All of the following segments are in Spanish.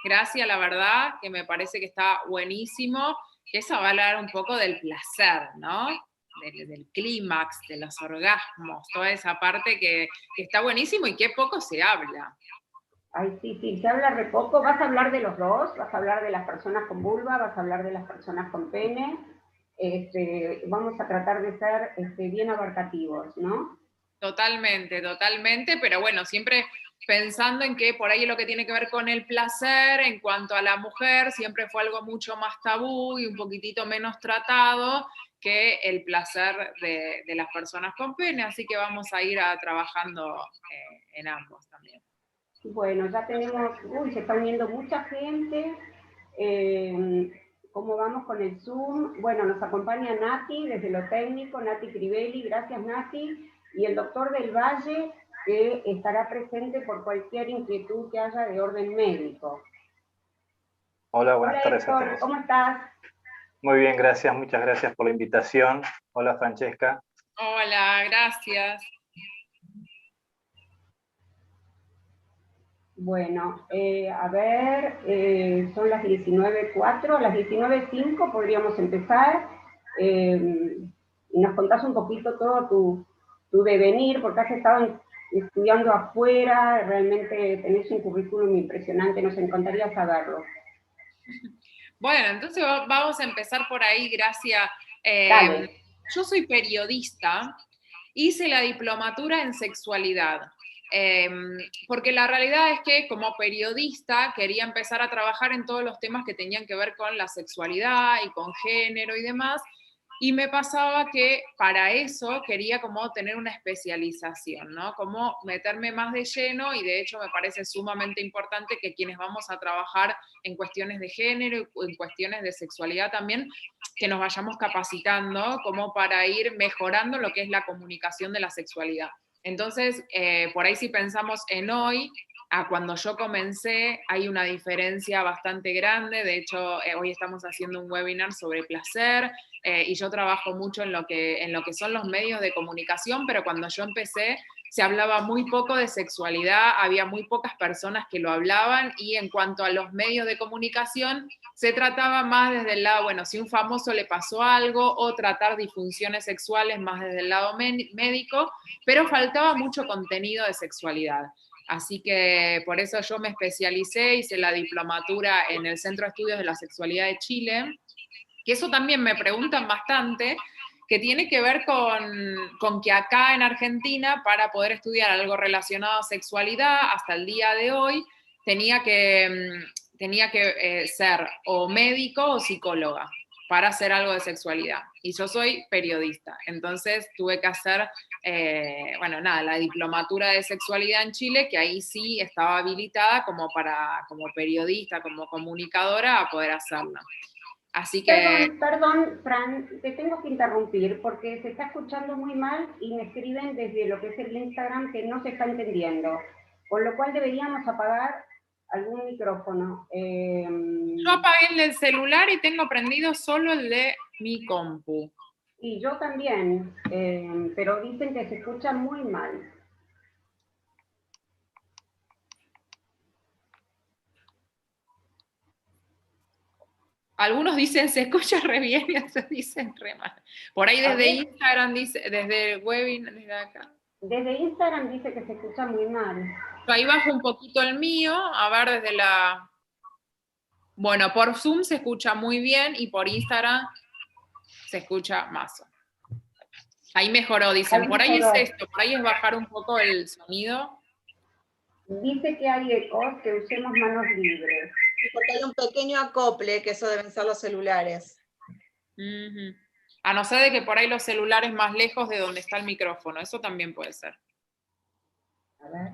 Gracia, la verdad, que me parece que está buenísimo, que eso va a hablar un poco del placer, ¿no? Del clímax, de los orgasmos, toda esa parte que está buenísimo y que poco se habla. Ay, sí, sí, se habla re poco. Vas a hablar de los dos, vas a hablar de las personas con vulva, vas a hablar de las personas con pene. Vamos a tratar de ser bien abarcativos, ¿no? Totalmente, totalmente, pero bueno, siempre pensando en que por ahí lo que tiene que ver con el placer en cuanto a la mujer siempre fue algo mucho más tabú y un poquitito menos tratado que el placer de las personas con pene, así que vamos a ir trabajando en ambos también. Bueno, ya tenemos, uy, se está uniendo mucha gente. ¿Cómo vamos con el Zoom? Bueno, nos acompaña Nati desde lo técnico, Nati Crivelli, gracias Nati, y el doctor del Valle, que estará presente por cualquier inquietud que haya de orden médico. Hola, buenas Hola tardes a Héctor, todos. ¿cómo estás? Muy bien, gracias, muchas gracias por la invitación. Hola, Francesca. Hola, gracias. Bueno, a ver, son las 19:04, a las 19:05 podríamos empezar. Y nos contás un poquito todo tu devenir, porque has estado estudiando afuera, realmente tenés un currículum impresionante, nos encantaría saberlo. Bueno, entonces vamos a empezar por ahí, Gracia. Dale. Yo soy periodista, hice la diplomatura en sexualidad, porque la realidad es que como periodista quería empezar a trabajar en todos los temas que tenían que ver con la sexualidad y con género y demás, y me pasaba que para eso quería como tener una especialización, ¿no? Como meterme más de lleno y de hecho me parece sumamente importante que quienes vamos a trabajar en cuestiones de género y en cuestiones de sexualidad también, que nos vayamos capacitando como para ir mejorando lo que es la comunicación de la sexualidad. Entonces, por ahí si pensamos en hoy, a cuando yo comencé, hay una diferencia bastante grande. De hecho, hoy estamos haciendo un webinar sobre placer y yo trabajo mucho en lo que son los medios de comunicación, pero cuando yo empecé se hablaba muy poco de sexualidad, había muy pocas personas que lo hablaban y en cuanto a los medios de comunicación se trataba más desde el lado, bueno, si un famoso le pasó algo o tratar disfunciones sexuales más desde el lado médico, pero faltaba mucho contenido de sexualidad. Así que por eso yo me especialicé, hice la diplomatura en el Centro de Estudios de la Sexualidad de Chile, que eso también me preguntan bastante, que tiene que ver con que acá en Argentina, para poder estudiar algo relacionado a sexualidad, hasta el día de hoy, tenía que ser o médico o psicóloga para hacer algo de sexualidad. Y yo soy periodista, entonces tuve que hacer, bueno, nada, la diplomatura de sexualidad en Chile, que ahí sí estaba habilitada como periodista, como comunicadora, a poder hacerla. Así que... Perdón, Fran, te tengo que interrumpir porque se está escuchando muy mal y me escriben desde lo que es el Instagram que no se está entendiendo, con lo cual deberíamos apagar algún micrófono. Yo apagué el del celular y tengo prendido solo el de mi compu. Y yo también, pero dicen que se escucha muy mal. Algunos dicen se escucha re bien y otros dicen re mal. Por ahí desde Instagram dice, desde el webinar, desde acá. Desde Instagram dice que se escucha muy mal. Yo ahí bajo un poquito el mío, a ver desde la... Bueno, por Zoom se escucha muy bien y por Instagram se escucha más. Ahí mejoró, dicen. Ahí por ahí mejoró. es esto, por ahí es bajar un poco el sonido. Dice que hay ecos, que usemos manos libres. Porque hay un pequeño acople, que eso deben ser los celulares. A no ser de que por ahí los celulares más lejos de donde está el micrófono, eso también puede ser. A ver.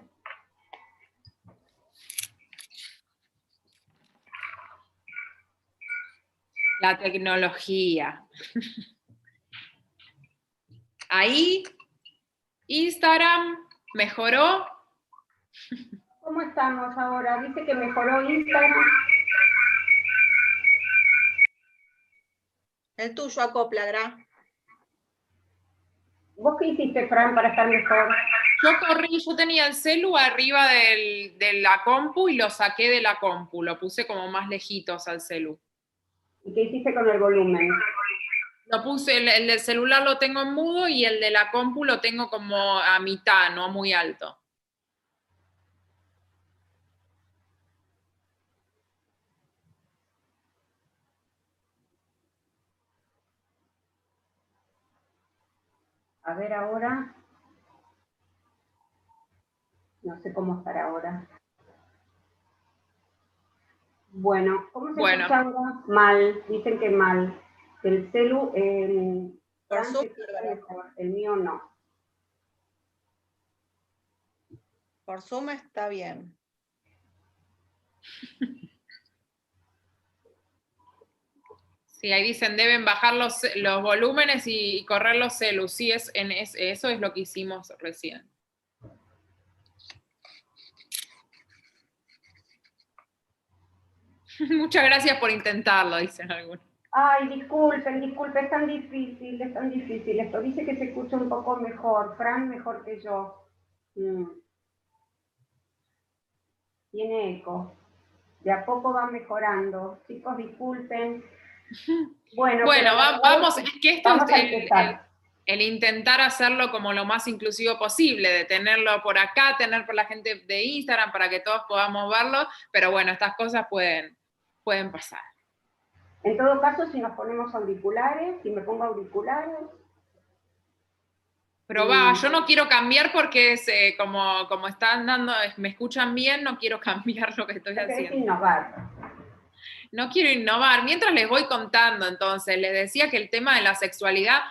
La tecnología. Ahí, Instagram mejoró. ¿Cómo estamos ahora? Dice que mejoró Instagram. El tuyo acopla, Gra. ¿Vos qué hiciste, Fran, para estar mejor? Yo tenía el celu arriba de la compu y lo saqué de la compu, lo puse como más lejitos al celu. ¿Y qué hiciste con el volumen? Lo puse, el del celular lo tengo en mudo y el de la compu lo tengo como a mitad, no muy alto. A ver ahora. No sé cómo estará ahora. Bueno, ¿cómo se escucha ahora? Mal, dicen que mal. El celu, Por Fran, Zoom, se escucha mejor, el mío no. por Zoom está bien. Sí, ahí dicen deben bajar los volúmenes y correr los celus. Sí, eso es lo que hicimos recién. Muchas gracias por intentarlo, dicen algunos. Ay, disculpen, es tan difícil, es tan difícil. Esto dice que se escucha un poco mejor, Fran mejor que yo. Tiene eco. De a poco va mejorando. Chicos, disculpen. Bueno, vamos, es que esto vamos a es empezar. el intentar hacerlo como lo más inclusivo posible, de tenerlo por acá, tener por la gente de Instagram para que todos podamos verlo, pero bueno, estas cosas pueden pasar. En todo caso, si nos ponemos auriculares, si me pongo auriculares... Probá, yo no quiero cambiar porque es como están dando, me escuchan bien, no quiero cambiar lo que estoy haciendo. Innovar. No quiero innovar. Mientras les voy contando, entonces, les decía que el tema de la sexualidad,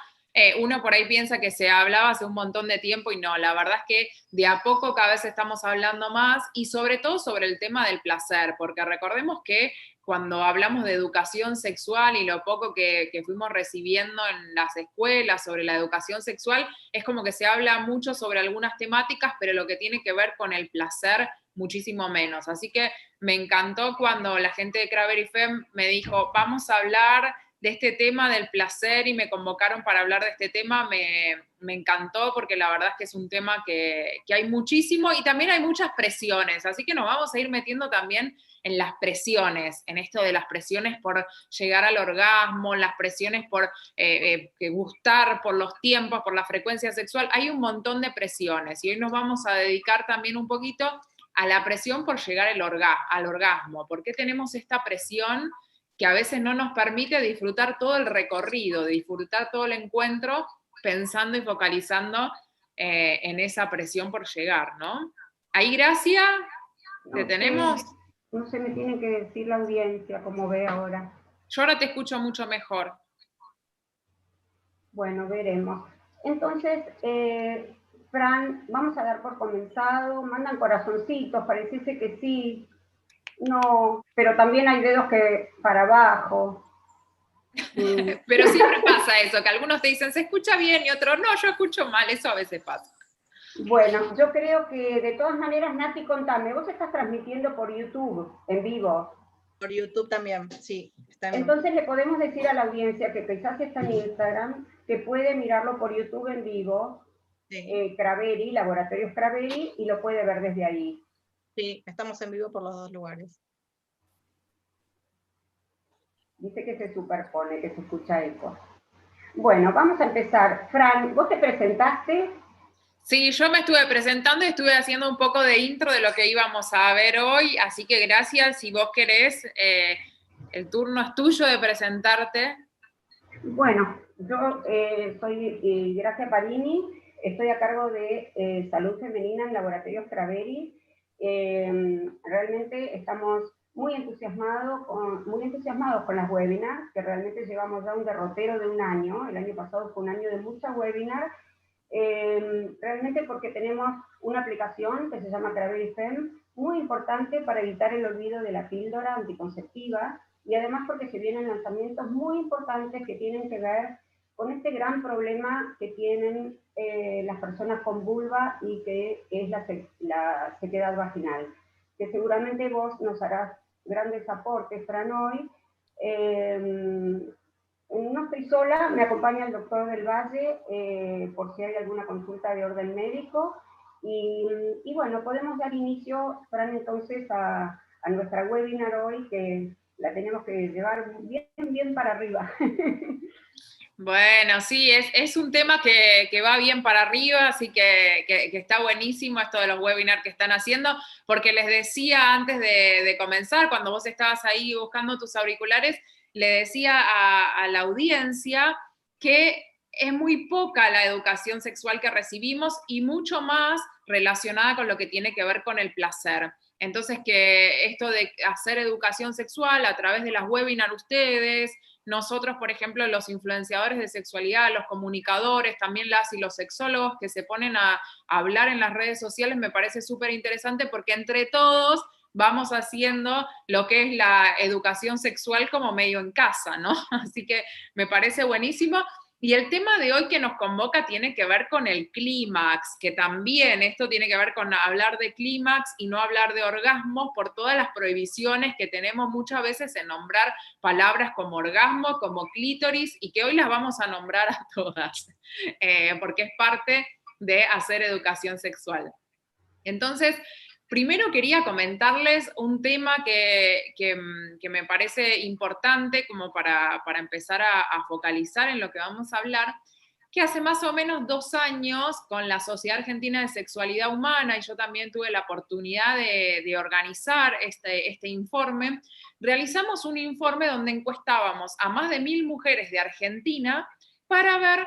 uno por ahí piensa que se hablaba hace un montón de tiempo y no, la verdad es que de a poco cada vez estamos hablando más y sobre todo sobre el tema del placer, porque recordemos que cuando hablamos de educación sexual y lo poco que fuimos recibiendo en las escuelas sobre la educación sexual, es como que se habla mucho sobre algunas temáticas, pero lo que tiene que ver con el placer, muchísimo menos. Así que me encantó cuando la gente de Cravery Fem me dijo, vamos a hablar de este tema del placer y me convocaron para hablar de este tema, me encantó porque la verdad es que es un tema que hay muchísimo y también hay muchas presiones, así que nos vamos a ir metiendo también en las presiones, en esto de las presiones por llegar al orgasmo, las presiones por gustar, por los tiempos, por la frecuencia sexual, hay un montón de presiones y hoy nos vamos a dedicar también un poquito a la presión por llegar al orgasmo. ¿Por qué tenemos esta presión que a veces no nos permite disfrutar todo el recorrido, disfrutar todo el encuentro, pensando y focalizando en esa presión por llegar, ¿no? Ahí, Gracia, ¿te tenemos? No sé, me tiene que decir la audiencia, como ve ahora. Yo ahora te escucho mucho mejor. Bueno, veremos. Entonces, Fran, vamos a dar por comenzado. Mandan corazoncitos, pareciese que sí. No, pero también hay dedos que para abajo. Pero siempre pasa eso, que algunos te dicen, se escucha bien, y otros, no, yo escucho mal, eso a veces pasa. Bueno, yo creo que de todas maneras, Nati, contame, vos estás transmitiendo por YouTube, en vivo. Por YouTube también, sí. Entonces le podemos decir a la audiencia que quizás está en Instagram, que puede mirarlo por YouTube en vivo, sí. Cravery, Laboratorios Cravery, y lo puede ver desde ahí. Sí, estamos en vivo por los dos lugares. Dice que se superpone, que se escucha eco. Bueno, vamos a empezar. Fran, ¿vos te presentaste? Sí, yo me estuve presentando y estuve haciendo un poco de intro de lo que íbamos a ver hoy, así que gracias, si vos querés, el turno es tuyo de presentarte. Bueno, yo soy Gracia Parini, estoy a cargo de Salud Femenina en Laboratorios Cravery. Realmente estamos muy entusiasmados con las webinars, que realmente llevamos ya un derrotero de un año. El año pasado fue un año de muchas webinars, realmente porque tenemos una aplicación que se llama Cravery Fem, muy importante para evitar el olvido de la píldora anticonceptiva, y además porque se vienen lanzamientos muy importantes que tienen que ver con este gran problema que tienen las personas con vulva y que es la sequedad vaginal, que seguramente vos nos harás grandes aportes, Fran, hoy. No estoy sola, me acompaña el doctor del Valle por si hay alguna consulta de orden médico, Y bueno, podemos dar inicio, Fran, entonces a nuestra webinar hoy, que la tenemos que llevar bien para arriba. Bueno, sí, es un tema que va bien para arriba, así que está buenísimo esto de los webinars que están haciendo, porque les decía antes de comenzar, cuando vos estabas ahí buscando tus auriculares, le decía a la audiencia que es muy poca la educación sexual que recibimos y mucho más relacionada con lo que tiene que ver con el placer. Entonces, que esto de hacer educación sexual a través de las webinars ustedes, nosotros, por ejemplo, los influenciadores de sexualidad, los comunicadores, también las y los sexólogos que se ponen a hablar en las redes sociales, me parece súper interesante porque entre todos vamos haciendo lo que es la educación sexual como medio en casa, ¿no? Así que me parece buenísimo. Y el tema de hoy que nos convoca tiene que ver con el clímax, que también esto tiene que ver con hablar de clímax y no hablar de orgasmos por todas las prohibiciones que tenemos muchas veces en nombrar palabras como orgasmo, como clítoris, y que hoy las vamos a nombrar a todas, porque es parte de hacer educación sexual. Entonces, primero quería comentarles un tema que me parece importante como para empezar a focalizar en lo que vamos a hablar, que hace más o menos 2 años con la Sociedad Argentina de Sexualidad Humana, y yo también tuve la oportunidad de organizar este informe, realizamos un informe donde encuestábamos a más de 1000 mujeres de Argentina para ver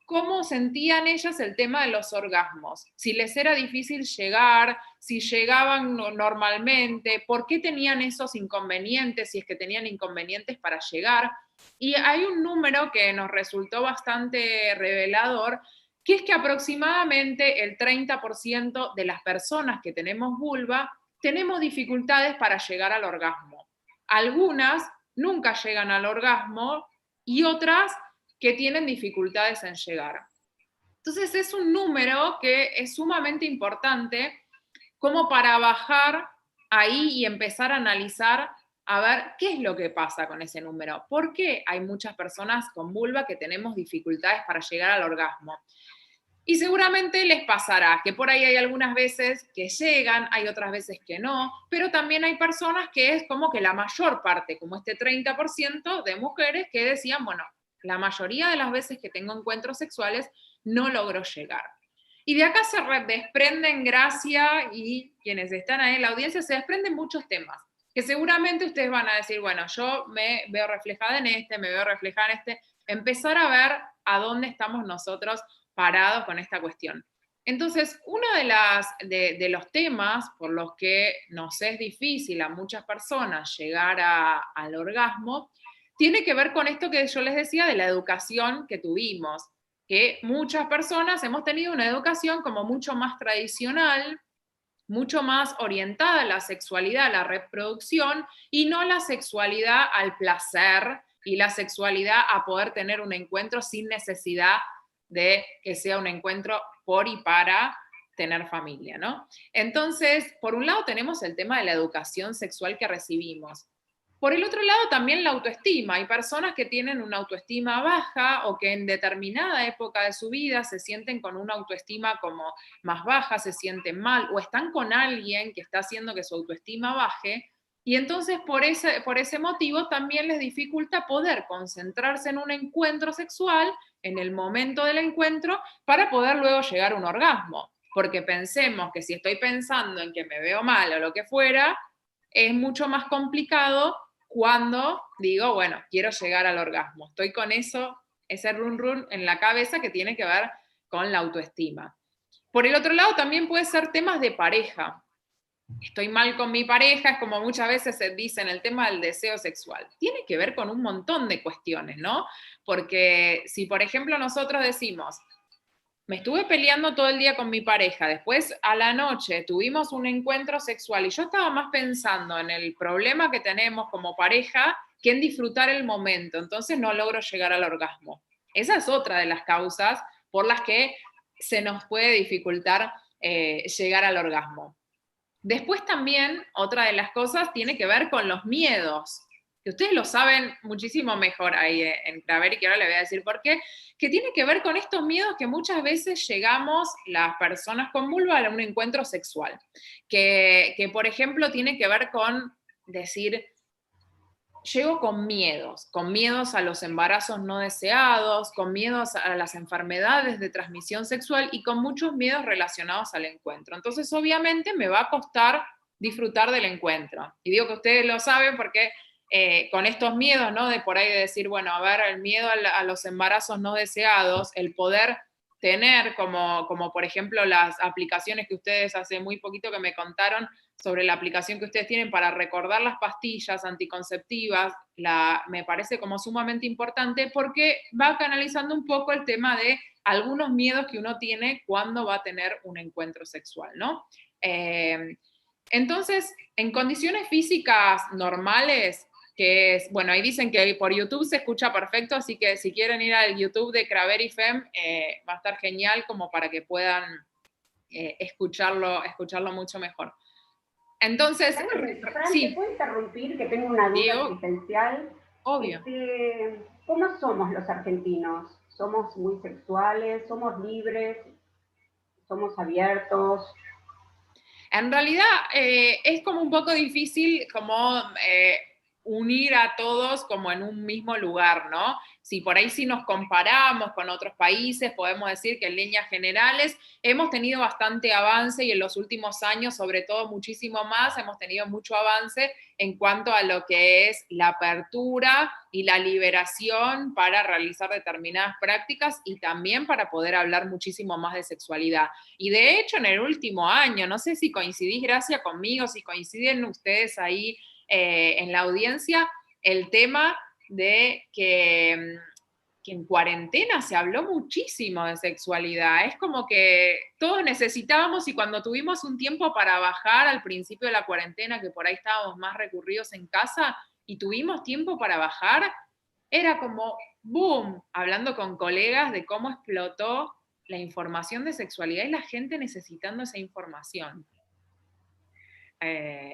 cómo sentían ellas el tema de los orgasmos, si les era difícil llegar, si llegaban normalmente, por qué tenían esos inconvenientes, si es que tenían inconvenientes para llegar. Y hay un número que nos resultó bastante revelador, que es que aproximadamente el 30% de las personas que tenemos vulva tenemos dificultades para llegar al orgasmo. Algunas nunca llegan al orgasmo y otras que tienen dificultades en llegar. Entonces es un número que es sumamente importante como para bajar ahí y empezar a analizar a ver qué es lo que pasa con ese número. ¿Por qué hay muchas personas con vulva que tenemos dificultades para llegar al orgasmo? Y seguramente les pasará que por ahí hay algunas veces que llegan, hay otras veces que no, pero también hay personas que es como que la mayor parte, como este 30% de mujeres que decían, bueno, la mayoría de las veces que tengo encuentros sexuales no logro llegar. Y de acá se desprenden, Gracia y quienes están ahí en la audiencia, se desprenden muchos temas, que seguramente ustedes van a decir, bueno, yo me veo reflejada en este, me veo reflejada en este, empezar a ver a dónde estamos nosotros parados con esta cuestión. Entonces, uno de los temas por los que nos es difícil a muchas personas llegar al orgasmo tiene que ver con esto que yo les decía de la educación que tuvimos, que muchas personas hemos tenido una educación como mucho más tradicional, mucho más orientada a la sexualidad, a la reproducción, y no la sexualidad al placer y la sexualidad a poder tener un encuentro sin necesidad de que sea un encuentro por y para tener familia, ¿no? Entonces, por un lado tenemos el tema de la educación sexual que recibimos. Por el otro lado, también la autoestima. Hay personas que tienen una autoestima baja o que en determinada época de su vida se sienten con una autoestima como más baja, se sienten mal o están con alguien que está haciendo que su autoestima baje. Y entonces por ese motivo también les dificulta poder concentrarse en un encuentro sexual, en el momento del encuentro, para poder luego llegar a un orgasmo. Porque pensemos que si estoy pensando en que me veo mal o lo que fuera, es mucho más complicado cuando digo, bueno, quiero llegar al orgasmo. Estoy con eso, ese run run en la cabeza que tiene que ver con la autoestima. Por el otro lado, también puede ser temas de pareja. Estoy mal con mi pareja, es como muchas veces se dice en el tema del deseo sexual. Tiene que ver con un montón de cuestiones, ¿no? Porque si, por ejemplo, nosotros decimos, me estuve peleando todo el día con mi pareja, después a la noche tuvimos un encuentro sexual y yo estaba más pensando en el problema que tenemos como pareja que en disfrutar el momento, entonces no logro llegar al orgasmo. Esa es otra de las causas por las que se nos puede dificultar llegar al orgasmo. Después también, otra de las cosas tiene que ver con los miedos. que ustedes lo saben muchísimo mejor ahí en Craveri, que ahora le voy a decir por qué, que tiene que ver con estos miedos que muchas veces llegamos las personas con vulva a un encuentro sexual, que por ejemplo tiene que ver con decir, llego con miedos a los embarazos no deseados, con miedos a las enfermedades de transmisión sexual y con muchos miedos relacionados al encuentro. Entonces, obviamente, me va a costar disfrutar del encuentro. Y digo que ustedes lo saben porque con estos miedos, ¿no? De por ahí de decir, bueno, a ver, el miedo a los embarazos no deseados, el poder tener como por ejemplo las aplicaciones que ustedes hace muy poquito que me contaron sobre la aplicación que ustedes tienen para recordar las pastillas anticonceptivas, me parece como sumamente importante porque va canalizando un poco el tema de algunos miedos que uno tiene cuando va a tener un encuentro sexual, ¿no? Entonces, en condiciones físicas normales, que es, bueno, ahí dicen que por YouTube se escucha perfecto, así que si quieren ir al YouTube de Craveri Fem, va a estar genial como para que puedan escucharlo mucho mejor. Entonces, Fran, sí. ¿te puedo interrumpir? Que tengo una duda existencial. Obvio. ¿Cómo somos los argentinos? ¿Somos muy sexuales? ¿Somos libres? ¿Somos abiertos? En realidad es como un poco difícil como unir a todos como en un mismo lugar, ¿no? Si por ahí sí nos comparamos con otros países, podemos decir que en líneas generales hemos tenido bastante avance y en los últimos años, sobre todo muchísimo más, hemos tenido mucho avance en cuanto a lo que es la apertura y la liberación para realizar determinadas prácticas y también para poder hablar muchísimo más de sexualidad. Y de hecho, en el último año, no sé si coincidís, Gracia, conmigo, si coinciden ustedes ahí en la audiencia, el tema de que en cuarentena se habló muchísimo de sexualidad. Es como que todos necesitábamos y cuando tuvimos un tiempo para bajar al principio de la cuarentena, que por ahí estábamos más recurridos en casa y tuvimos tiempo para bajar, era como boom, hablando con colegas de cómo explotó la información de sexualidad y la gente necesitando esa información.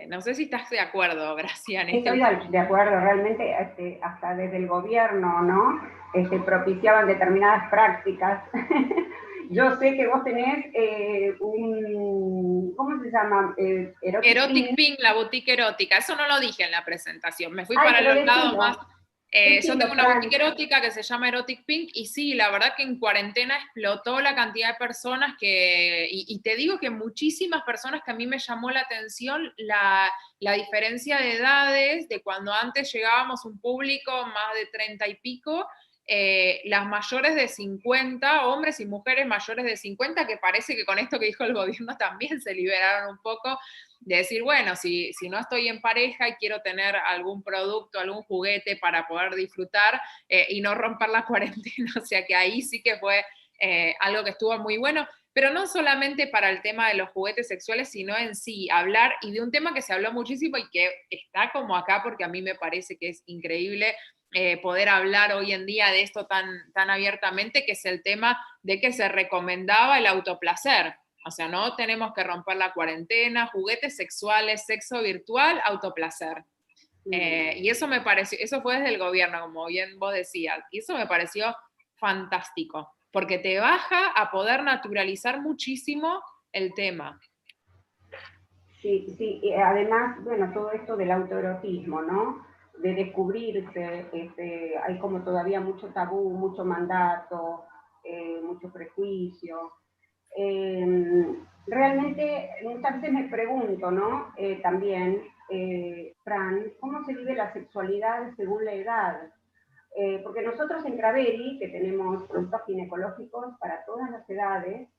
No sé si estás de acuerdo, Gracia. Estoy de acuerdo, realmente hasta desde el gobierno, ¿no? Propiciaban determinadas prácticas. Yo sé que vos tenés ¿cómo se llama? Erotic Pink, la boutique erótica. Eso no lo dije en la presentación, me fui para los lados más. Yo tengo una boutique erótica que se llama Erotic Pink y sí, la verdad que en cuarentena explotó la cantidad de personas y te digo que muchísimas personas que a mí me llamó la atención la diferencia de edades, de cuando antes llegábamos un público más de 30 y pico, las mayores de 50, hombres y mujeres mayores de 50, que parece que con esto que dijo el gobierno también se liberaron un poco, de decir, bueno, si no estoy en pareja y quiero tener algún producto, algún juguete para poder disfrutar y no romper la cuarentena, o sea que ahí sí que fue algo que estuvo muy bueno, pero no solamente para el tema de los juguetes sexuales, sino en sí, hablar, y de un tema que se habló muchísimo y que está como acá porque a mí me parece que es increíble poder hablar hoy en día de esto tan abiertamente, que es el tema de que se recomendaba el autoplacer. O sea, no tenemos que romper la cuarentena, juguetes sexuales, sexo virtual, autoplacer. Y eso me pareció, eso fue desde el gobierno, como bien vos decías, y eso me pareció fantástico, porque te baja a poder naturalizar muchísimo el tema. Sí, sí, y además, bueno, todo esto del autoerotismo, ¿no? De descubrirse, hay como todavía mucho tabú, mucho mandato, mucho prejuicio. Realmente muchas veces me pregunto, ¿no? También, Fran, ¿cómo se vive la sexualidad según la edad? Porque nosotros en Craveri, que tenemos productos ginecológicos para todas las edades,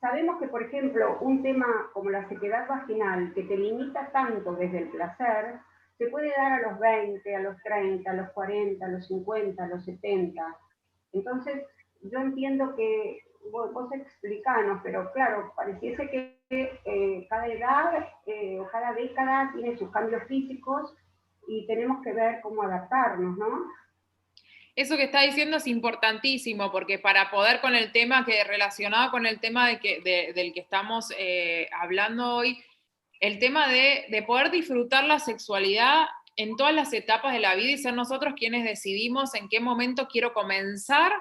sabemos que, por ejemplo, un tema como la sequedad vaginal, que te limita tanto desde el placer, se puede dar a los 20, a los 30, a los 40, a los 50, a los 70. Entonces, yo entiendo que vos explicanos, pero claro, pareciese que cada edad o cada década tiene sus cambios físicos y tenemos que ver cómo adaptarnos, ¿no? Eso que está diciendo es importantísimo, porque para poder con el tema relacionado con el tema del que estamos hablando hoy, el tema de poder disfrutar la sexualidad en todas las etapas de la vida y ser nosotros quienes decidimos en qué momento quiero comenzar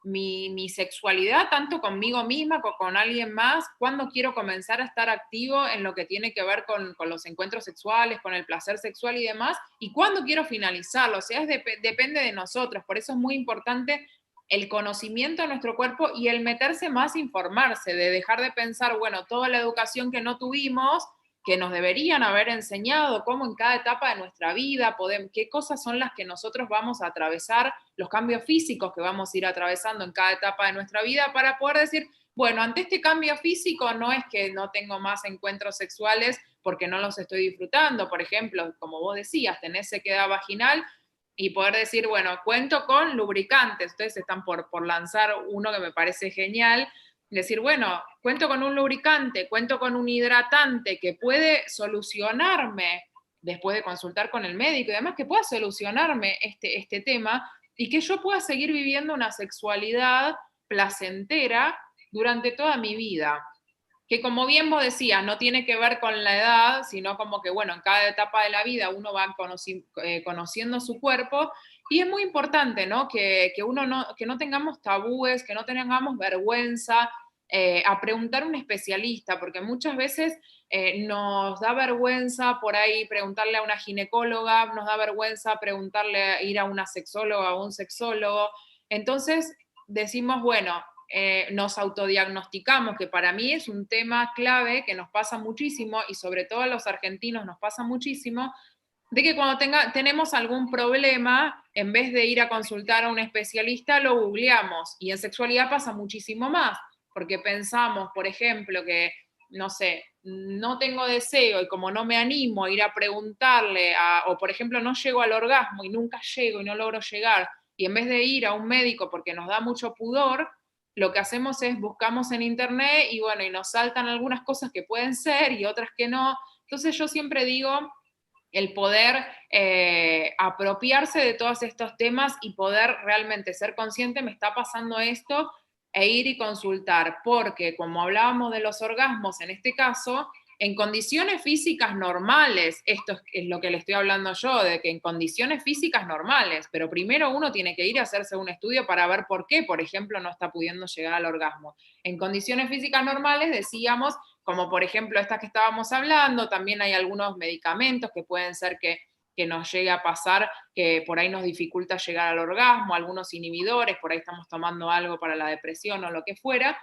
mi sexualidad, tanto conmigo misma como con alguien más, cuándo quiero comenzar a estar activo en lo que tiene que ver con los encuentros sexuales, con el placer sexual y demás, y cuándo quiero finalizarlo. O sea, depende de nosotros. Por eso es muy importante el conocimiento de nuestro cuerpo y el meterse más, informarse, de dejar de pensar, bueno, toda la educación que no tuvimos, que nos deberían haber enseñado, cómo en cada etapa de nuestra vida, qué cosas son las que nosotros vamos a atravesar, los cambios físicos que vamos a ir atravesando en cada etapa de nuestra vida, para poder decir, bueno, ante este cambio físico no es que no tengo más encuentros sexuales porque no los estoy disfrutando. Por ejemplo, como vos decías, tenés sequedad vaginal, y poder decir, bueno, cuento con lubricantes. Ustedes están por lanzar uno que me parece genial, decir, bueno, cuento con un lubricante, cuento con un hidratante que puede solucionarme, después de consultar con el médico y demás, que pueda solucionarme este tema y que yo pueda seguir viviendo una sexualidad placentera durante toda mi vida. Que como bien vos decías, no tiene que ver con la edad, sino como que, bueno, en cada etapa de la vida uno va conociendo su cuerpo, y es muy importante, ¿no? Que no tengamos tabúes, que no tengamos vergüenza a preguntar a un especialista, porque muchas veces nos da vergüenza por ahí preguntarle a una ginecóloga, nos da vergüenza ir a una sexóloga o un sexólogo. Entonces decimos, bueno, nos autodiagnosticamos, que para mí es un tema clave que nos pasa muchísimo, y sobre todo a los argentinos nos pasa muchísimo, de que cuando tenemos algún problema, en vez de ir a consultar a un especialista, lo googleamos. Y en sexualidad pasa muchísimo más, porque pensamos, por ejemplo, que, no sé, no tengo deseo y como no me animo a ir a preguntarle, o por ejemplo no llego al orgasmo y nunca llego y no logro llegar, y en vez de ir a un médico porque nos da mucho pudor, lo que hacemos es buscamos en internet y bueno, y nos saltan algunas cosas que pueden ser y otras que no. Entonces yo siempre digo, el poder apropiarse de todos estos temas y poder realmente ser consciente, me está pasando esto, e ir y consultar, porque como hablábamos de los orgasmos en este caso, en condiciones físicas normales, esto es lo que le estoy hablando yo, de que en condiciones físicas normales, pero primero uno tiene que ir a hacerse un estudio para ver por qué, por ejemplo, no está pudiendo llegar al orgasmo. En condiciones físicas normales, decíamos, como por ejemplo estas que estábamos hablando, también hay algunos medicamentos que pueden ser que nos llegue a pasar, que por ahí nos dificulta llegar al orgasmo, algunos inhibidores, por ahí estamos tomando algo para la depresión o lo que fuera.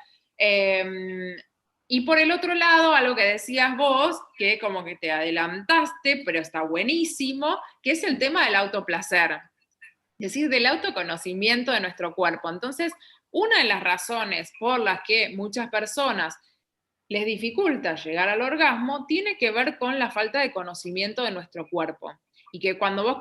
Y por el otro lado, algo que decías vos, que como que te adelantaste, pero está buenísimo, que es el tema del autoplacer, es decir, del autoconocimiento de nuestro cuerpo. Entonces, una de las razones por las que muchas personas les dificulta llegar al orgasmo tiene que ver con la falta de conocimiento de nuestro cuerpo. Y que cuando vos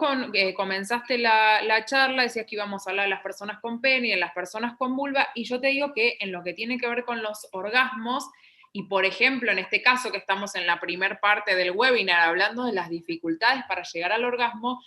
comenzaste la charla decías que íbamos a hablar de las personas con pene y de las personas con vulva, y yo te digo que en lo que tiene que ver con los orgasmos, y por ejemplo en este caso que estamos en la primer parte del webinar hablando de las dificultades para llegar al orgasmo,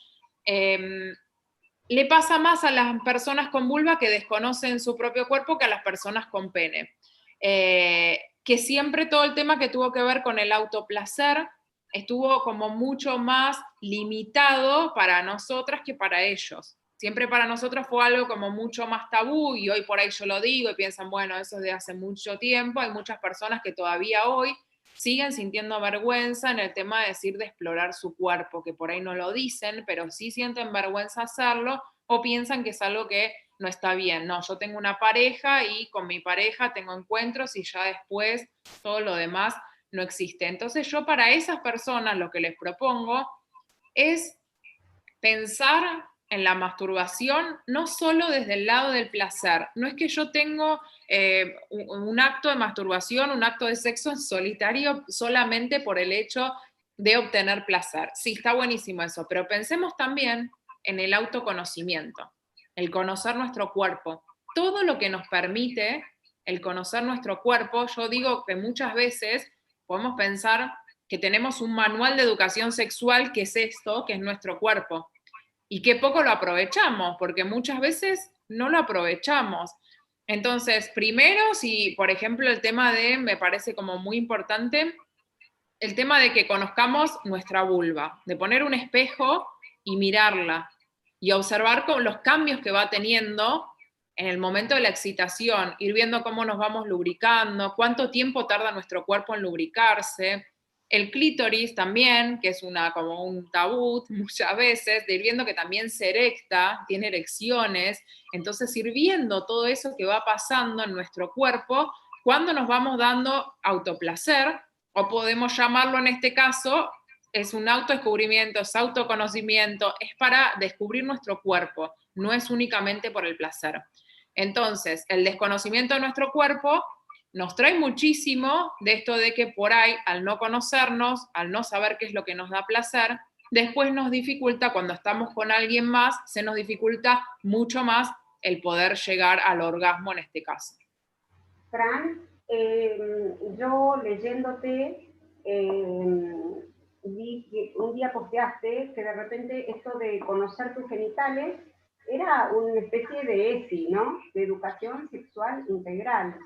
le pasa más a las personas con vulva que desconocen su propio cuerpo que a las personas con pene. Que siempre todo el tema que tuvo que ver con el autoplacer estuvo como mucho más limitado para nosotras que para ellos. Siempre para nosotros fue algo como mucho más tabú, y hoy por ahí yo lo digo y piensan, bueno, eso es de hace mucho tiempo. Hay muchas personas que todavía hoy siguen sintiendo vergüenza en el tema de explorar su cuerpo, que por ahí no lo dicen, pero sí sienten vergüenza hacerlo, o piensan que es algo que no está bien. No, yo tengo una pareja y con mi pareja tengo encuentros y ya después todo lo demás no existe. Entonces yo para esas personas lo que les propongo es pensar en la masturbación no solo desde el lado del placer. No es que yo tengo un acto de masturbación, un acto de sexo en solitario solamente por el hecho de obtener placer. Sí, está buenísimo eso, pero pensemos también en el autoconocimiento, el conocer nuestro cuerpo. Todo lo que nos permite el conocer nuestro cuerpo, yo digo que muchas veces podemos pensar que tenemos un manual de educación sexual, que es esto, que es nuestro cuerpo, y que poco lo aprovechamos, porque muchas veces no lo aprovechamos. Entonces, primero, si por ejemplo el tema me parece como muy importante, el tema de que conozcamos nuestra vulva, de poner un espejo y mirarla, y observar con los cambios que va teniendo en el momento de la excitación, ir viendo cómo nos vamos lubricando, cuánto tiempo tarda nuestro cuerpo en lubricarse, el clítoris también, que es como un tabú muchas veces, de ir viendo que también se erecta, tiene erecciones, entonces ir viendo todo eso que va pasando en nuestro cuerpo cuando nos vamos dando autoplacer, o podemos llamarlo en este caso, es un autodescubrimiento, es autoconocimiento, es para descubrir nuestro cuerpo, no es únicamente por el placer. Entonces, el desconocimiento de nuestro cuerpo nos trae muchísimo de esto de que por ahí, al no conocernos, al no saber qué es lo que nos da placer, después nos dificulta, cuando estamos con alguien más, se nos dificulta mucho más el poder llegar al orgasmo en este caso. Fran, yo leyéndote, vi que un día posteaste que de repente esto de conocer tus genitales era una especie de ESI, ¿no? De educación sexual integral.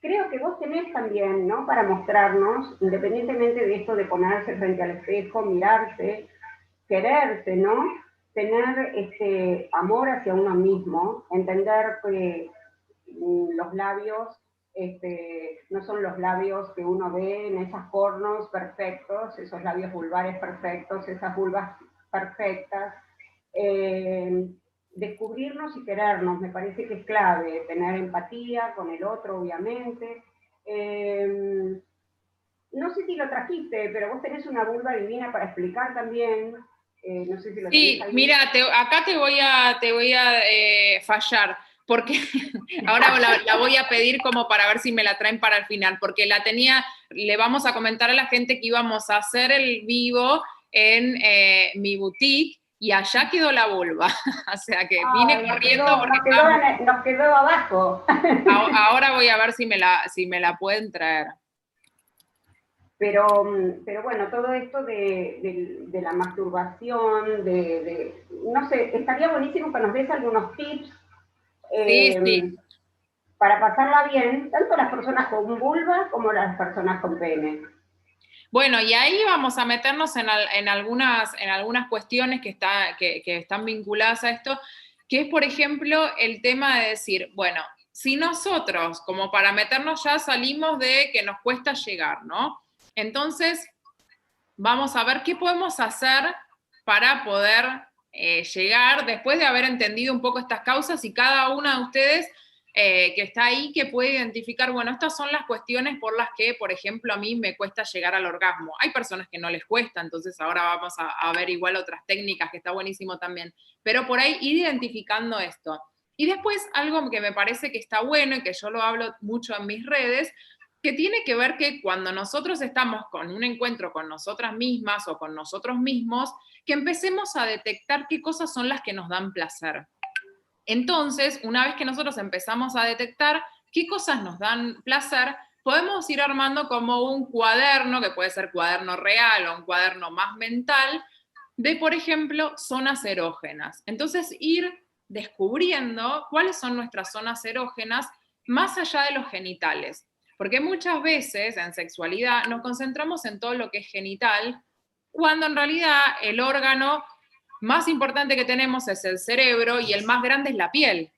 Creo que vos tenés también, ¿no? Para mostrarnos, independientemente de esto de ponerse frente al espejo, mirarse, quererse, ¿no? Tener amor hacia uno mismo, entender que los labios no son los labios que uno ve en esas pornos perfectos, esos labios vulvares perfectos, esas vulvas perfectas. Descubrirnos y querernos, me parece que es clave, tener empatía con el otro, obviamente. No sé si lo trajiste, pero vos tenés una vulva divina para explicar también. No sé si lo Sí, mira, acá te voy a fallar, porque ahora la voy a pedir como para ver si me la traen para el final, porque le vamos a comentar a la gente que íbamos a hacer el vivo en mi boutique, y allá quedó la vulva, o sea que vine corriendo porque nos quedó abajo. Ahora voy a ver si me la pueden traer. Pero bueno, todo esto de la masturbación, no sé, estaría buenísimo que nos des algunos tips sí. Para pasarla bien, tanto las personas con vulva como las personas con pene. Bueno, y ahí vamos a meternos en algunas cuestiones que están vinculadas a esto, que es, por ejemplo, el tema de decir, bueno, si nosotros, como para meternos ya, salimos de que nos cuesta llegar, ¿no? Entonces, vamos a ver qué podemos hacer para poder llegar, después de haber entendido un poco estas causas, y cada una de ustedes que está ahí, que puede identificar, bueno, estas son las cuestiones por las que, por ejemplo, a mí me cuesta llegar al orgasmo. Hay personas que no les cuesta, entonces ahora vamos a ver igual otras técnicas, que está buenísimo también. Pero por ahí ir identificando esto. Y después algo que me parece que está bueno, y que yo lo hablo mucho en mis redes, que tiene que ver que cuando nosotros estamos con un encuentro con nosotras mismas o con nosotros mismos, que empecemos a detectar qué cosas son las que nos dan placer. Entonces, una vez que nosotros empezamos a detectar qué cosas nos dan placer, podemos ir armando como un cuaderno, que puede ser cuaderno real o un cuaderno más mental, de, por ejemplo, zonas erógenas. Entonces, ir descubriendo cuáles son nuestras zonas erógenas más allá de los genitales. Porque muchas veces en sexualidad nos concentramos en todo lo que es genital, cuando en realidad el órgano más importante que tenemos es el cerebro y el más grande es la piel.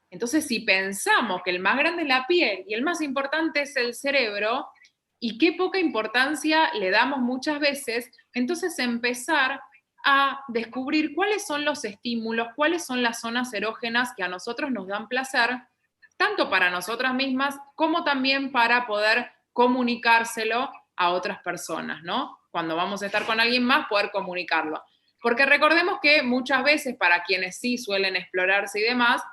Entonces, si pensamos que el más grande es la piel y el más importante es el cerebro, y qué poca importancia le damos muchas veces, entonces empezar a descubrir cuáles son los estímulos, cuáles son las zonas erógenas que a nosotros nos dan placer, tanto para nosotras mismas como también para poder comunicárselo a otras personas, ¿no? Cuando vamos a estar con alguien más, poder comunicarlo. Porque recordemos que muchas veces, para quienes sí suelen explorarse y demás,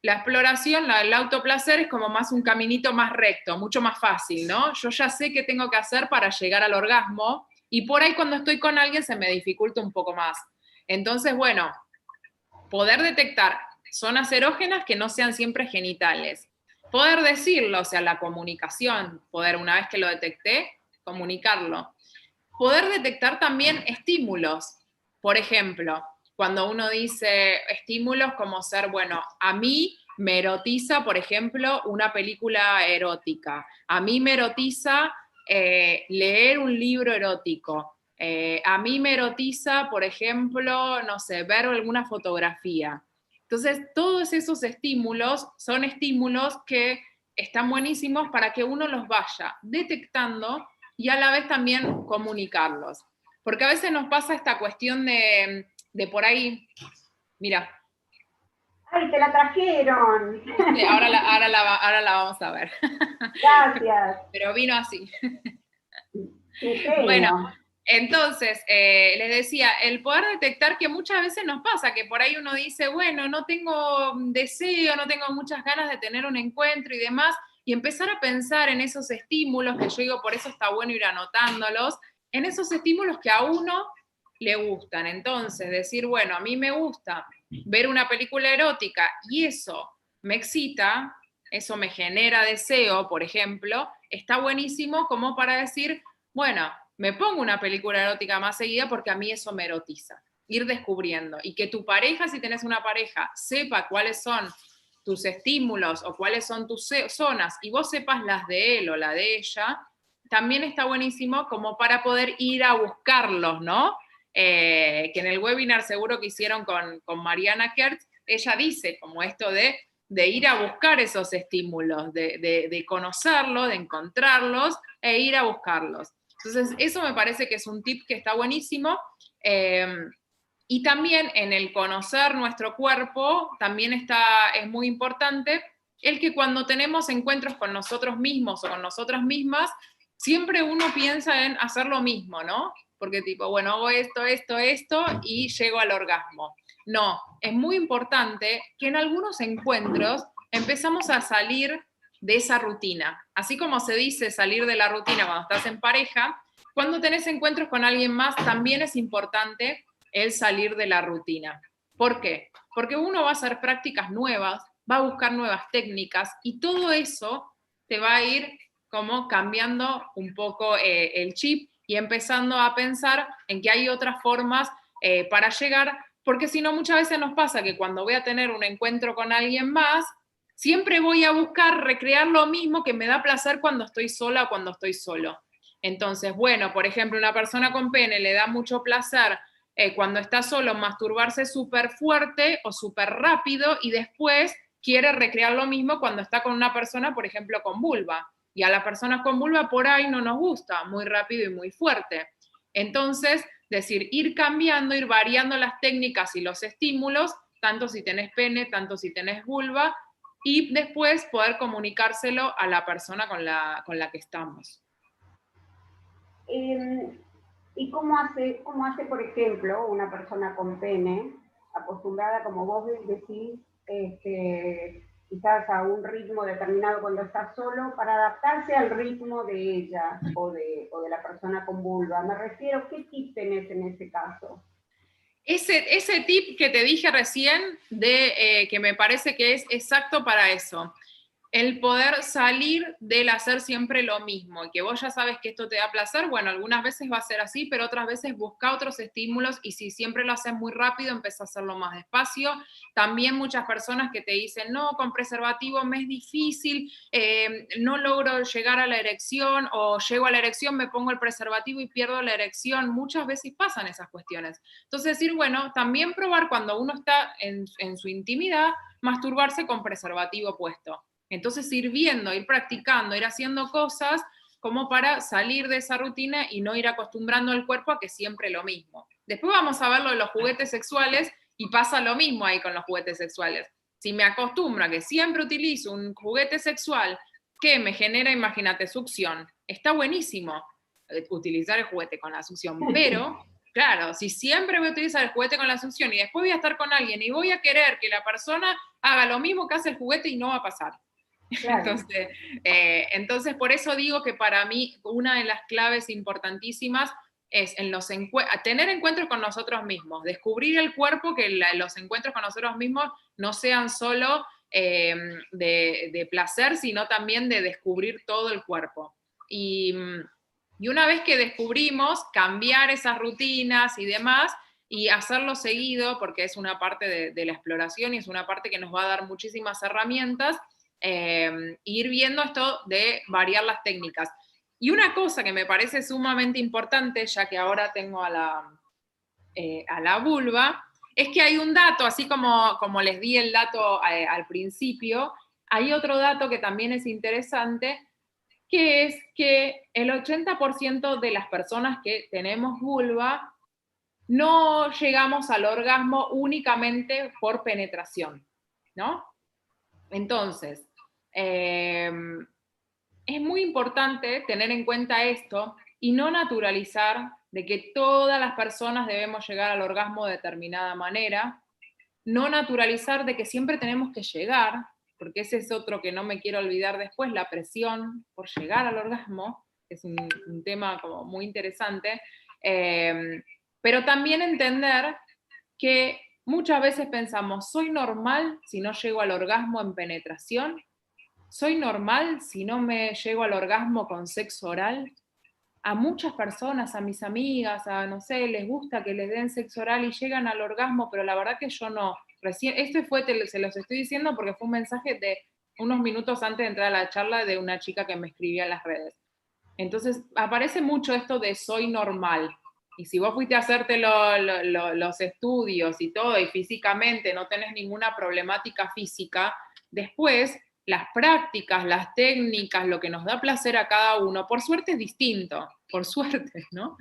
la exploración, el autoplacer es como más un caminito más recto, mucho más fácil, ¿no? Yo ya sé qué tengo que hacer para llegar al orgasmo, y por ahí cuando estoy con alguien se me dificulta un poco más. Entonces, bueno, poder detectar zonas erógenas que no sean siempre genitales. Poder decirlo, o sea, la comunicación, poder, una vez que lo detecté, comunicarlo. Poder detectar también estímulos. Por ejemplo, cuando uno dice estímulos como ser, bueno, a mí me erotiza, por ejemplo, una película erótica. A mí me erotiza leer un libro erótico. A mí me erotiza, por ejemplo, no sé, ver alguna fotografía. Entonces, todos esos estímulos son estímulos que están buenísimos para que uno los vaya detectando y a la vez también comunicarlos. Porque a veces nos pasa esta cuestión de por ahí, mira. ¡Ay, te la trajeron! Sí, ahora la vamos a ver. Gracias. Pero vino así. Ingenio. Bueno, entonces, les decía, el poder detectar que muchas veces nos pasa, que por ahí uno dice, bueno, no tengo deseo, no tengo muchas ganas de tener un encuentro y demás, y empezar a pensar en esos estímulos, que yo digo, por eso está bueno ir anotándolos, en esos estímulos que a uno le gustan. Entonces, decir, bueno, a mí me gusta ver una película erótica y eso me excita, eso me genera deseo, por ejemplo, está buenísimo como para decir, bueno, me pongo una película erótica más seguida porque a mí eso me erotiza. Ir descubriendo. Y que tu pareja, si tenés una pareja, sepa cuáles son tus estímulos o cuáles son tus zonas y vos sepas las de él o la de ella, también está buenísimo como para poder ir a buscarlos, ¿no? Que en el webinar seguro que hicieron con Mariana Kertz, ella dice como esto de ir a buscar esos estímulos, de conocerlos, de encontrarlos e ir a buscarlos. Entonces, eso me parece que es un tip que está buenísimo. Y también en el conocer nuestro cuerpo, también es muy importante el que cuando tenemos encuentros con nosotros mismos o con nosotras mismas, siempre uno piensa en hacer lo mismo, ¿no? Porque tipo, bueno, hago esto, y llego al orgasmo. No, es muy importante que en algunos encuentros empezamos a salir de esa rutina. Así como se dice salir de la rutina cuando estás en pareja, cuando tenés encuentros con alguien más, también es importante el salir de la rutina. ¿Por qué? Porque uno va a hacer prácticas nuevas, va a buscar nuevas técnicas y todo eso te va a ir como cambiando un poco el chip y empezando a pensar en que hay otras formas para llegar, porque si no muchas veces nos pasa que cuando voy a tener un encuentro con alguien más, siempre voy a buscar recrear lo mismo que me da placer cuando estoy sola o cuando estoy solo. Entonces, bueno, por ejemplo, una persona con pene le da mucho placer cuando está solo masturbarse súper fuerte o súper rápido y después quiere recrear lo mismo cuando está con una persona, por ejemplo, con vulva. Y a las personas con vulva por ahí no nos gusta, muy rápido y muy fuerte. Entonces, decir, ir cambiando, ir variando las técnicas y los estímulos, tanto si tenés pene, tanto si tenés vulva, y después poder comunicárselo a la persona con la que estamos. ¿Y cómo hace, por ejemplo, una persona con pene, acostumbrada, como vos decís, quizás a un ritmo determinado cuando está solo, para adaptarse al ritmo de ella o de la persona con vulva? Me refiero, ¿qué tip tenés en ese caso? Ese tip que te dije recién, que me parece que es exacto para eso. El poder salir del hacer siempre lo mismo, y que vos ya sabes que esto te da placer, bueno, algunas veces va a ser así, pero otras veces busca otros estímulos, y si siempre lo haces muy rápido, empieza a hacerlo más despacio. También muchas personas que te dicen, no, con preservativo me es difícil, no logro llegar a la erección, o llego a la erección, me pongo el preservativo y pierdo la erección. Muchas veces pasan esas cuestiones. Entonces decir, bueno, también probar cuando uno está en su intimidad, masturbarse con preservativo puesto. Entonces ir viendo, ir practicando, ir haciendo cosas como para salir de esa rutina y no ir acostumbrando al cuerpo a que siempre lo mismo. Después vamos a ver lo de los juguetes sexuales y pasa lo mismo ahí con los juguetes sexuales. Si me acostumbro a que siempre utilizo un juguete sexual que me genera, imagínate, succión, está buenísimo utilizar el juguete con la succión, pero claro, si siempre voy a utilizar el juguete con la succión y después voy a estar con alguien y voy a querer que la persona haga lo mismo que hace el juguete y no va a pasar. Claro. Entonces, por eso digo que para mí una de las claves importantísimas es en tener encuentros con nosotros mismos, descubrir el cuerpo, que los encuentros con nosotros mismos no sean solo de placer, sino también de descubrir todo el cuerpo. Y una vez que descubrimos, cambiar esas rutinas y demás, y hacerlo seguido, porque es una parte de la exploración y es una parte que nos va a dar muchísimas herramientas. Ir viendo esto de variar las técnicas. Y una cosa que me parece sumamente importante, ya que ahora tengo a la vulva, es que hay un dato, así como les di el dato al principio, hay otro dato que también es interesante, que es que el 80% de las personas que tenemos vulva no llegamos al orgasmo únicamente por penetración, ¿no? Entonces, es muy importante tener en cuenta esto y no naturalizar de que todas las personas debemos llegar al orgasmo de determinada manera, no naturalizar de que siempre tenemos que llegar, porque ese es otro que no me quiero olvidar después, la presión por llegar al orgasmo, que es un tema como muy interesante, pero también entender que muchas veces pensamos, ¿soy normal si no llego al orgasmo en penetración? ¿Soy normal si no me llego al orgasmo con sexo oral? A muchas personas, a mis amigas, a no sé, les gusta que les den sexo oral y llegan al orgasmo, pero la verdad que yo no. Recién, se los estoy diciendo porque fue un mensaje de unos minutos antes de entrar a la charla de una chica que me escribía en las redes. Entonces, aparece mucho esto de soy normal. Y si vos fuiste a hacerte los estudios y todo, y físicamente no tenés ninguna problemática física, después las prácticas, las técnicas, lo que nos da placer a cada uno, por suerte es distinto, por suerte, ¿no?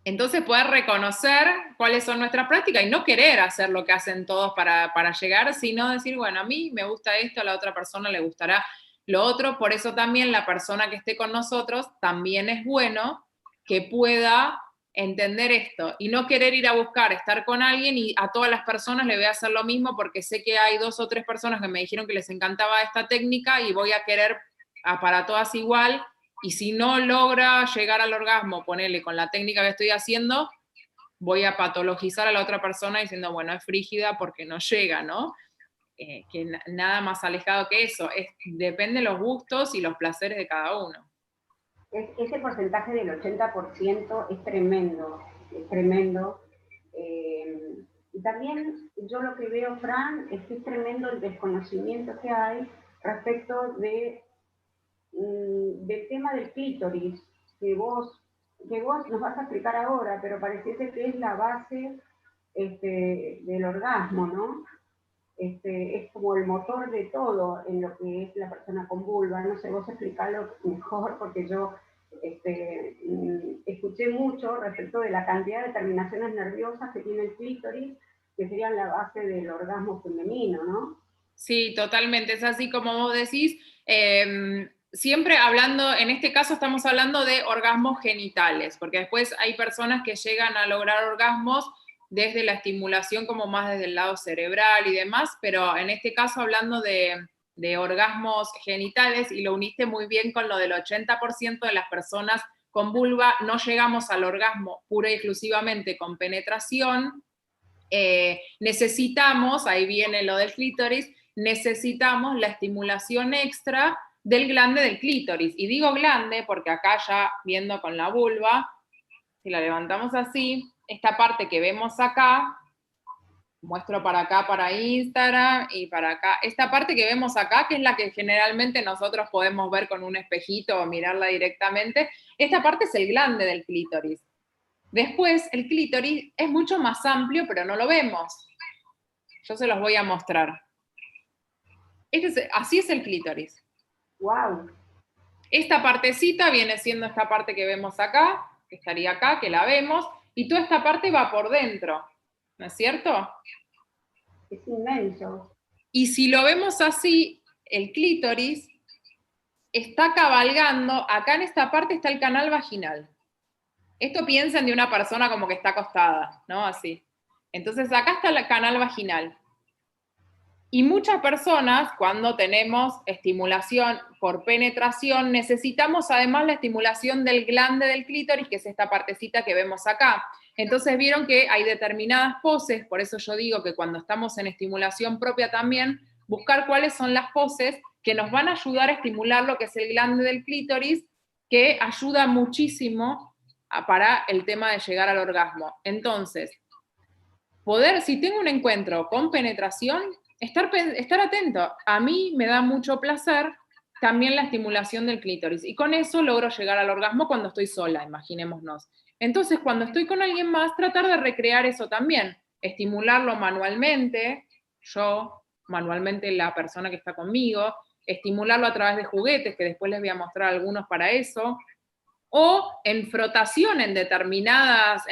Entonces poder reconocer cuáles son nuestras prácticas y no querer hacer lo que hacen todos para llegar, sino decir, bueno, a mí me gusta esto, a la otra persona le gustará lo otro, por eso también la persona que esté con nosotros también es bueno que pueda entender esto y no querer ir a buscar estar con alguien y a todas las personas le voy a hacer lo mismo porque sé que hay 2 o 3 personas que me dijeron que les encantaba esta técnica y voy a querer para todas igual, y si no logra llegar al orgasmo, ponerle con la técnica que estoy haciendo, voy a patologizar a la otra persona diciendo, bueno, es frígida porque no llega, ¿no? Que nada más alejado que eso, depende de los gustos y los placeres de cada uno. Ese porcentaje del 80% es tremendo, es tremendo. Y también yo lo que veo, Fran, es que es tremendo el desconocimiento que hay respecto del tema del clítoris, que vos nos vas a explicar ahora, pero pareciese que es la base del orgasmo, ¿no? Es como el motor de todo en lo que es la persona con vulva. No sé, vos explicarlo mejor, porque yo escuché mucho respecto de la cantidad de terminaciones nerviosas que tiene el clítoris, que serían la base del orgasmo femenino, ¿no? Sí, totalmente, es así como vos decís. Siempre hablando, en este caso estamos hablando de orgasmos genitales, porque después hay personas que llegan a lograr orgasmos desde la estimulación como más desde el lado cerebral y demás, pero en este caso hablando de orgasmos genitales, y lo uniste muy bien con lo del 80% de las personas con vulva, no llegamos al orgasmo pura y exclusivamente con penetración, necesitamos, ahí viene lo del clítoris, necesitamos la estimulación extra del glande del clítoris. Y digo glande porque acá ya viendo con la vulva, si la levantamos así, esta parte que vemos acá, muestro para acá, para Instagram, y para acá, esta parte que vemos acá, que es la que generalmente nosotros podemos ver con un espejito o mirarla directamente, esta parte es el glande del clítoris. Después, el clítoris es mucho más amplio, pero no lo vemos. Yo se los voy a mostrar. Así es el clítoris. ¡Wow! Esta partecita viene siendo esta parte que vemos acá, que estaría acá, que la vemos, y toda esta parte va por dentro, ¿no es cierto? Es inmenso. Y si lo vemos así, el clítoris está cabalgando, acá en esta parte está el canal vaginal. Esto piensen de una persona como que está acostada, ¿no? Así. Entonces acá está el canal vaginal. Y muchas personas, cuando tenemos estimulación por penetración, necesitamos además la estimulación del glande del clítoris, que es esta partecita que vemos acá. Entonces vieron que hay determinadas poses, por eso yo digo que cuando estamos en estimulación propia también, buscar cuáles son las poses que nos van a ayudar a estimular lo que es el glande del clítoris, que ayuda muchísimo para el tema de llegar al orgasmo. Entonces, si tengo un encuentro con penetración, estar atento. A mí me da mucho placer también la estimulación del clítoris. Y con eso logro llegar al orgasmo cuando estoy sola, imaginémonos. Entonces, cuando estoy con alguien más, tratar de recrear eso también. Estimularlo manualmente, yo, manualmente la persona que está conmigo, estimularlo a través de juguetes, que después les voy a mostrar algunos para eso, o en frotación en determinadas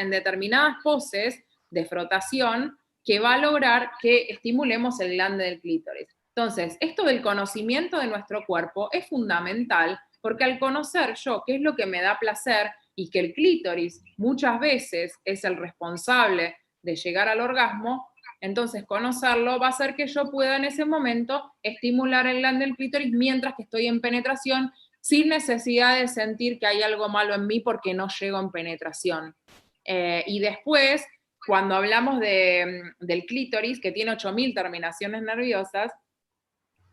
poses de frotación que va a lograr que estimulemos el glande del clítoris. Entonces, esto del conocimiento de nuestro cuerpo es fundamental porque al conocer yo qué es lo que me da placer y que el clítoris muchas veces es el responsable de llegar al orgasmo, entonces conocerlo va a hacer que yo pueda en ese momento estimular el glande del clítoris mientras que estoy en penetración sin necesidad de sentir que hay algo malo en mí porque no llego en penetración. Y después, cuando hablamos del clítoris, que tiene 8.000 terminaciones nerviosas,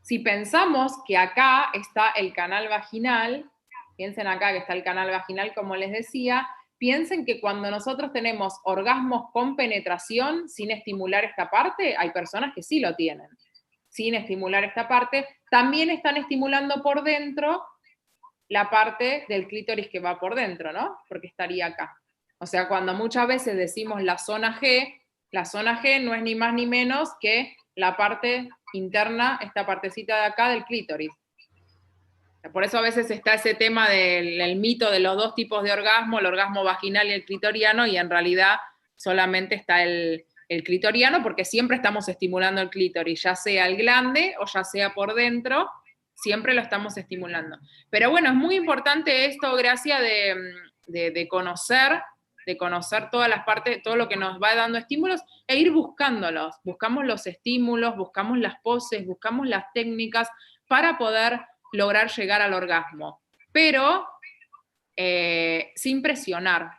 si pensamos que acá está el canal vaginal, piensen acá que está el canal vaginal, como les decía, piensen que cuando nosotros tenemos orgasmos con penetración, sin estimular esta parte, hay personas que sí lo tienen, sin estimular esta parte, también están estimulando por dentro la parte del clítoris que va por dentro, ¿no? Porque estaría acá. O sea, cuando muchas veces decimos la zona G no es ni más ni menos que la parte interna, esta partecita de acá del clítoris. Por eso a veces está ese tema del mito de los dos tipos de orgasmo, el orgasmo vaginal y el clitoriano, y en realidad solamente está el clitoriano, porque siempre estamos estimulando el clítoris, ya sea el glande o ya sea por dentro, siempre lo estamos estimulando. Pero bueno, es muy importante esto, Gracia, de conocer todas las partes, todo lo que nos va dando estímulos, e ir buscándolos. Buscamos los estímulos, buscamos las poses, buscamos las técnicas para poder lograr llegar al orgasmo. Pero sin presionar.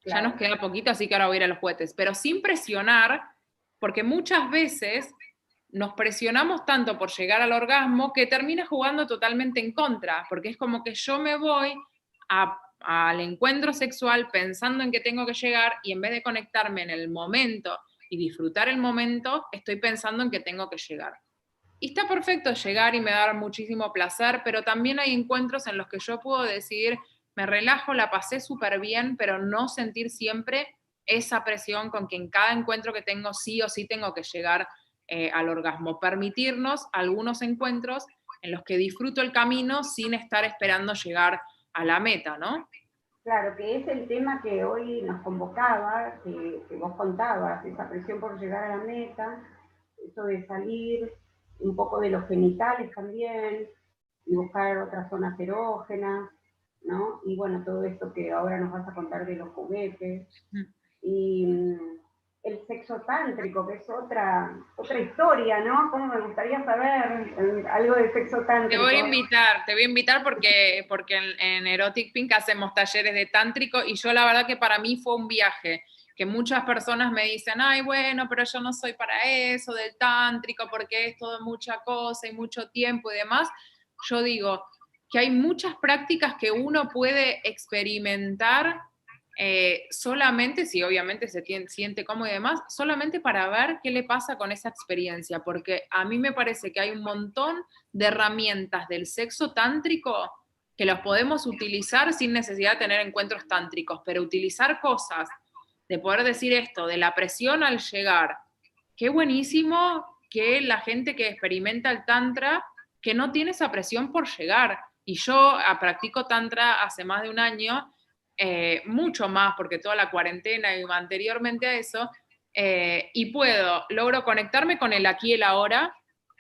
Claro. Ya nos queda poquito, así que ahora voy a ir a los juguetes. Pero sin presionar, porque muchas veces nos presionamos tanto por llegar al orgasmo que termina jugando totalmente en contra, porque es como que yo me voy al encuentro sexual pensando en que tengo que llegar y en vez de conectarme en el momento y disfrutar el momento, estoy pensando en que tengo que llegar. Y está perfecto llegar y me da muchísimo placer, pero también hay encuentros en los que yo puedo decidir, me relajo, la pasé súper bien, pero no sentir siempre esa presión con que en cada encuentro que tengo sí o sí tengo que llegar al orgasmo. Permitirnos algunos encuentros en los que disfruto el camino sin estar esperando llegar a la meta, ¿no? Claro, que es el tema que hoy nos convocaba, que vos contabas, esa presión por llegar a la meta, eso de salir, un poco de los genitales también, y buscar otras zonas erógenas, ¿no? Y bueno, todo esto que ahora nos vas a contar de los juguetes. Y el sexo tántrico, que es otra historia, ¿no? Como me gustaría saber algo de sexo tántrico. Te voy a invitar porque en Erotic Pink hacemos talleres de tántrico y yo la verdad que para mí fue un viaje, que muchas personas me dicen, ay, bueno, pero yo no soy para eso del tántrico porque es todo mucha cosa y mucho tiempo y demás. Yo digo que hay muchas prácticas que uno puede experimentar solamente, si obviamente se siente cómodo y demás, solamente para ver qué le pasa con esa experiencia, porque a mí me parece que hay un montón de herramientas del sexo tántrico que los podemos utilizar sin necesidad de tener encuentros tántricos, pero utilizar cosas, de poder decir esto, de la presión al llegar, qué buenísimo que la gente que experimenta el tantra, que no tiene esa presión por llegar, y yo practico tantra hace más de un año, mucho más, porque toda la cuarentena y anteriormente a eso, y logro conectarme con el aquí y el ahora,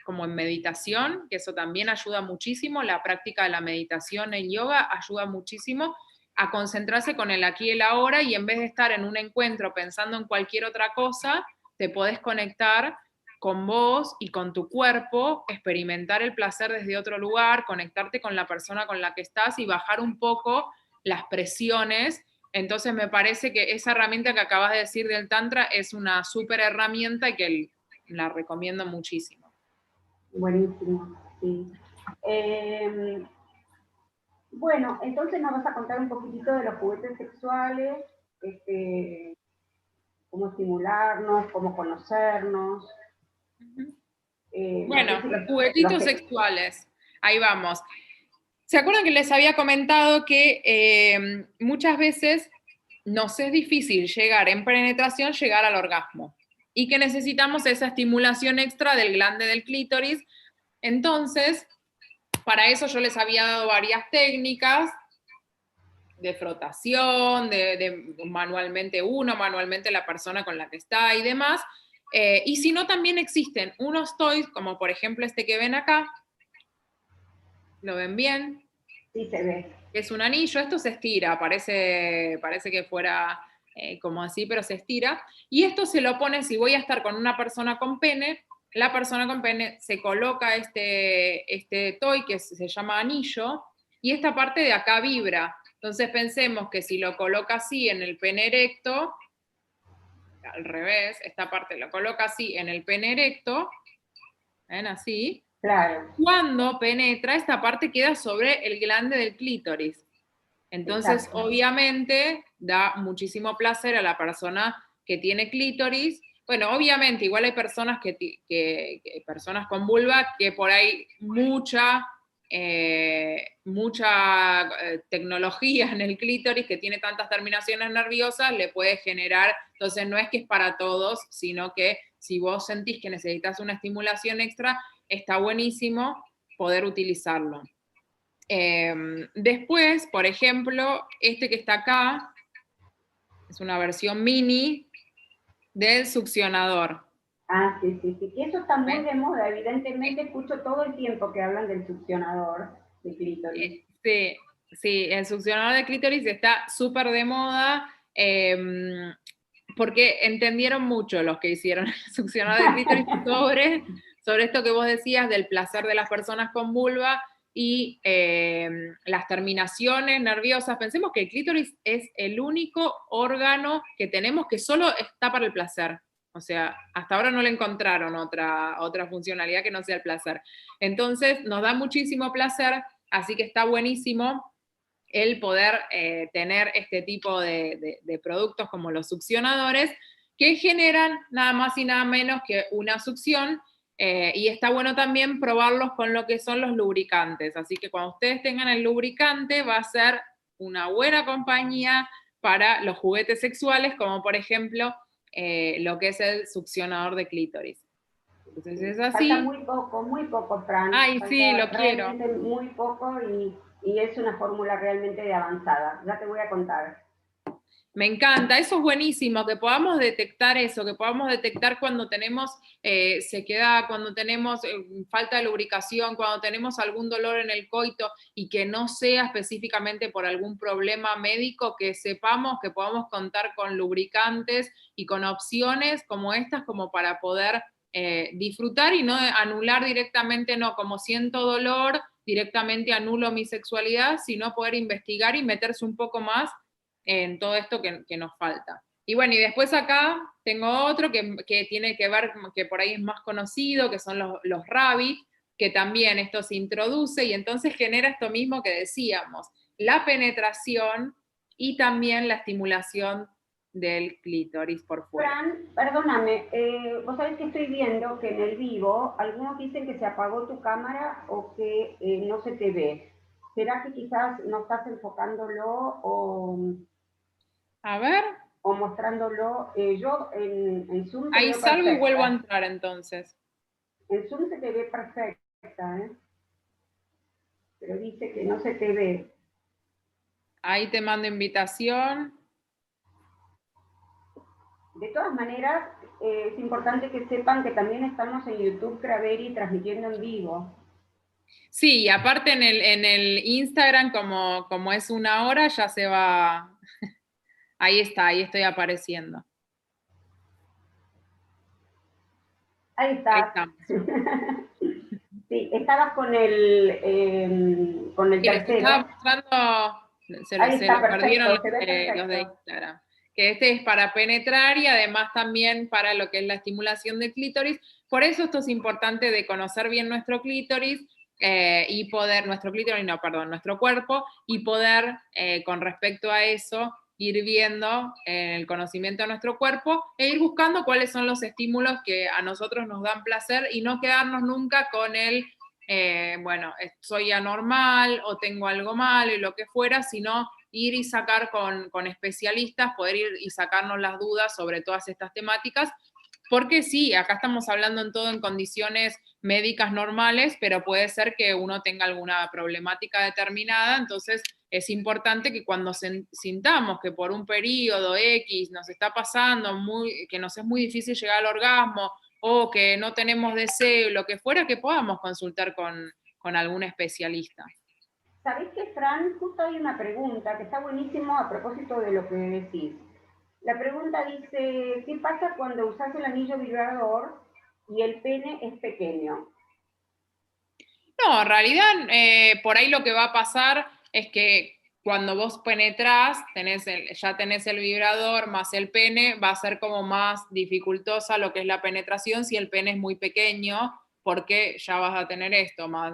como en meditación, que eso también ayuda muchísimo, la práctica de la meditación en yoga ayuda muchísimo a concentrarse con el aquí y el ahora, y en vez de estar en un encuentro pensando en cualquier otra cosa, te podés conectar con vos y con tu cuerpo, experimentar el placer desde otro lugar, conectarte con la persona con la que estás y bajar un poco las presiones. Entonces me parece que esa herramienta que acabas de decir del Tantra es una súper herramienta y que la recomiendo muchísimo. Buenísimo, sí. Bueno, entonces nos vas a contar un poquitito de los juguetes sexuales, cómo estimularnos, cómo conocernos. Bueno, juguetitos sexuales. Ahí vamos. ¿Se acuerdan que les había comentado que muchas veces nos es difícil llegar en penetración, llegar al orgasmo? Y que necesitamos esa estimulación extra del glande del clítoris. Entonces, para eso yo les había dado varias técnicas de frotación, de manualmente uno, manualmente la persona con la que está y demás. Y si no, también existen unos toys, como por ejemplo este que ven acá. ¿Lo ven bien? Sí, se ve. Es un anillo, esto se estira, parece que fuera como así, pero se estira. Y esto se lo pone, si voy a estar con una persona con pene, la persona con pene se coloca este toy que se llama anillo, y esta parte de acá vibra. Entonces pensemos que si lo coloca así en el pene erecto, al revés, esta parte lo coloca así en el pene erecto, ¿ven? Así. Claro. Cuando penetra, esta parte queda sobre el glande del clítoris. Entonces, Exacto. obviamente, da muchísimo placer a la persona que tiene clítoris. Bueno, obviamente, igual hay personas personas con vulva que por ahí mucha tecnología en el clítoris, que tiene tantas terminaciones nerviosas, le puede generar. Entonces, no es que es para todos, sino que si vos sentís que necesitas una estimulación extra, está buenísimo poder utilizarlo. Después, por ejemplo, este que está acá es una versión mini del succionador. Ah, sí, sí, sí. Y eso está muy de moda. Evidentemente escucho todo el tiempo que hablan del succionador de clítoris. Sí, sí, el succionador de clítoris está súper de moda. Porque entendieron mucho los que hicieron el succionador de clítoris sobre esto que vos decías del placer de las personas con vulva y las terminaciones nerviosas. Pensemos que el clítoris es el único órgano que tenemos que solo está para el placer. O sea, hasta ahora no le encontraron otra funcionalidad que no sea el placer. Entonces, nos da muchísimo placer, así que está buenísimo el poder tener este tipo de productos como los succionadores, que generan nada más y nada menos que una succión, y está bueno también probarlos con lo que son los lubricantes. Así que cuando ustedes tengan el lubricante, va a ser una buena compañía para los juguetes sexuales, como por ejemplo lo que es el succionador de clítoris. Entonces es así. Falta muy poco, Fran. Ay, Falta sí, lo quiero. realmente muy poco y es una fórmula realmente de avanzada. Ya te voy a contar. Me encanta, eso es buenísimo, que podamos detectar eso, que podamos detectar cuando tenemos sequedad, cuando tenemos falta de lubricación, cuando tenemos algún dolor en el coito y que no sea específicamente por algún problema médico, que sepamos que podamos contar con lubricantes y con opciones como estas, como para poder disfrutar y no anular directamente, no, como siento dolor, directamente anulo mi sexualidad, sino poder investigar y meterse un poco más en todo esto que nos falta. Y bueno, y después acá tengo otro que tiene que ver, que por ahí es más conocido, que son los Rabbit, que también esto se introduce y entonces genera esto mismo que decíamos, la penetración y también la estimulación del clítoris por fuera. Fran, perdóname, vos sabés que estoy viendo que en el vivo algunos dicen que se apagó tu cámara o que no se te ve. ¿Será que quizás no estás enfocándolo o... A ver. O mostrándolo. Yo en Zoom te ahí veo salgo perfecta. Y vuelvo a entrar entonces. En Zoom se te ve perfecta, ¿eh? Pero dice que no se te ve. Ahí te mando invitación. De todas maneras, es importante que sepan que también estamos en YouTube Craveri transmitiendo en vivo. Sí, y aparte en el Instagram, como es 1 hora, ya se va. Ahí está, ahí estoy apareciendo. Ahí está. Sí, estabas con el tercero. Estaba mostrando, se lo perdieron los de Instagram. Que este es para penetrar y además también para lo que es la estimulación del clítoris. Por eso esto es importante de conocer bien nuestro clítoris y poder, nuestro cuerpo, y poder, con respecto a eso, ir viendo el conocimiento de nuestro cuerpo e ir buscando cuáles son los estímulos que a nosotros nos dan placer y no quedarnos nunca con el bueno, soy anormal o tengo algo malo y lo que fuera, sino ir y sacar con especialistas, poder ir y sacarnos las dudas sobre todas estas temáticas, porque sí, acá estamos hablando en todo en condiciones médicas normales, pero puede ser que uno tenga alguna problemática determinada, entonces es importante que cuando sintamos que por un periodo X nos está pasando, que nos es muy difícil llegar al orgasmo, o que no tenemos deseo, lo que fuera, que podamos consultar con algún especialista. ¿Sabés qué, Fran? Justo hay una pregunta que está buenísimo a propósito de lo que decís. La pregunta dice, ¿qué pasa cuando usás el anillo vibrador y el pene es pequeño? No, en realidad por ahí lo que va a pasar es que cuando vos penetrás, ya tenés el vibrador más el pene, va a ser como más dificultosa lo que es la penetración si el pene es muy pequeño, porque ya vas a tener esto más,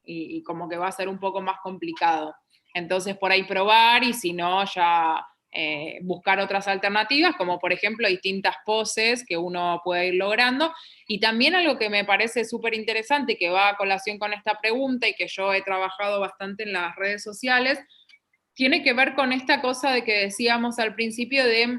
y como que va a ser un poco más complicado. Entonces por ahí probar y si no ya buscar otras alternativas, como por ejemplo distintas poses que uno puede ir logrando. Y también algo que me parece súper interesante, que va a colación con esta pregunta y que yo he trabajado bastante en las redes sociales, tiene que ver con esta cosa de que decíamos al principio de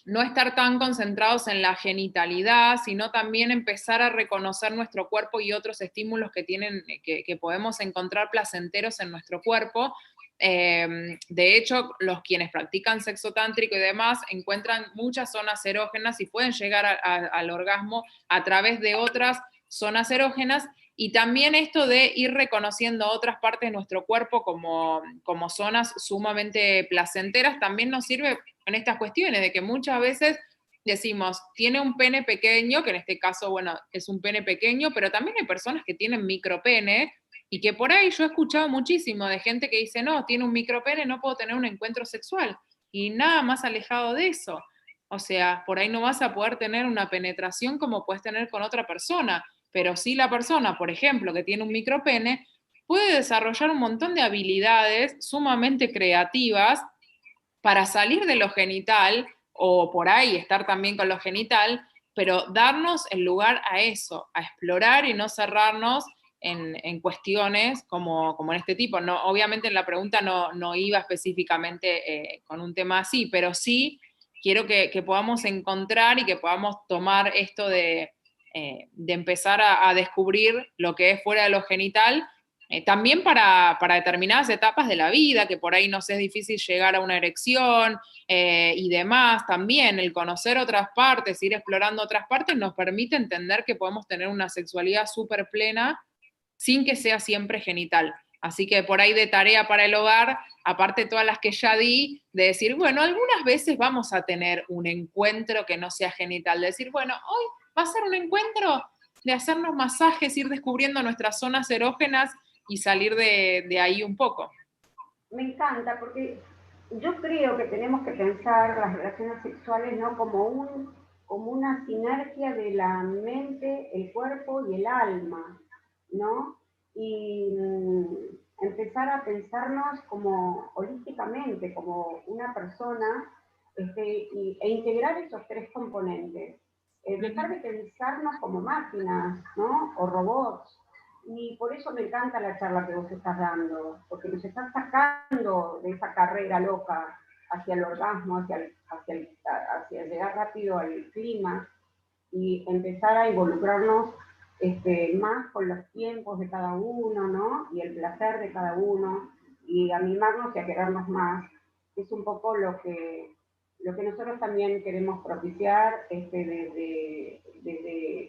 no estar tan concentrados en la genitalidad, sino también empezar a reconocer nuestro cuerpo y otros estímulos que podemos encontrar placenteros en nuestro cuerpo. De hecho, los quienes practican sexo tántrico y demás encuentran muchas zonas erógenas y pueden llegar al orgasmo a través de otras zonas erógenas, y también esto de ir reconociendo otras partes de nuestro cuerpo como zonas sumamente placenteras también nos sirve en estas cuestiones, de que muchas veces decimos, tiene un pene pequeño, que en este caso, bueno, es un pene pequeño, pero también hay personas que tienen micropene, y que por ahí yo he escuchado muchísimo de gente que dice, no, tiene un micropene, no puedo tener un encuentro sexual, y nada más alejado de eso. O sea, por ahí no vas a poder tener una penetración como puedes tener con otra persona, pero sí la persona, por ejemplo, que tiene un micropene, puede desarrollar un montón de habilidades sumamente creativas para salir de lo genital, o por ahí estar también con lo genital, pero darnos el lugar a eso, a explorar y no cerrarnos en cuestiones como en este tipo. No, obviamente en la pregunta no iba específicamente con un tema así, pero sí quiero que podamos encontrar y que podamos tomar esto de empezar a descubrir lo que es fuera de lo genital, también para determinadas etapas de la vida, que por ahí nos es difícil llegar a una erección y demás. También el conocer otras partes, ir explorando otras partes, nos permite entender que podemos tener una sexualidad súper plena sin que sea siempre genital. Así que por ahí de tarea para el hogar, aparte de todas las que ya di, de decir, bueno, algunas veces vamos a tener un encuentro que no sea genital, de decir, bueno, hoy va a ser un encuentro de hacernos masajes, ir descubriendo nuestras zonas erógenas y salir de ahí un poco. Me encanta porque yo creo que tenemos que pensar las relaciones sexuales no como una sinergia de la mente, el cuerpo y el alma, ¿no? Y empezar a pensarnos como holísticamente, como una persona, e integrar esos tres componentes. Dejar de pensarnos como máquinas, ¿no? O robots. Y por eso me encanta la charla que vos estás dando, porque nos estás sacando de esa carrera loca hacia el orgasmo, hacia llegar rápido al clima y empezar a involucrarnos más con los tiempos de cada uno, ¿no? Y el placer de cada uno, y animarnos y a querernos más. Es un poco lo que nosotros también queremos propiciar desde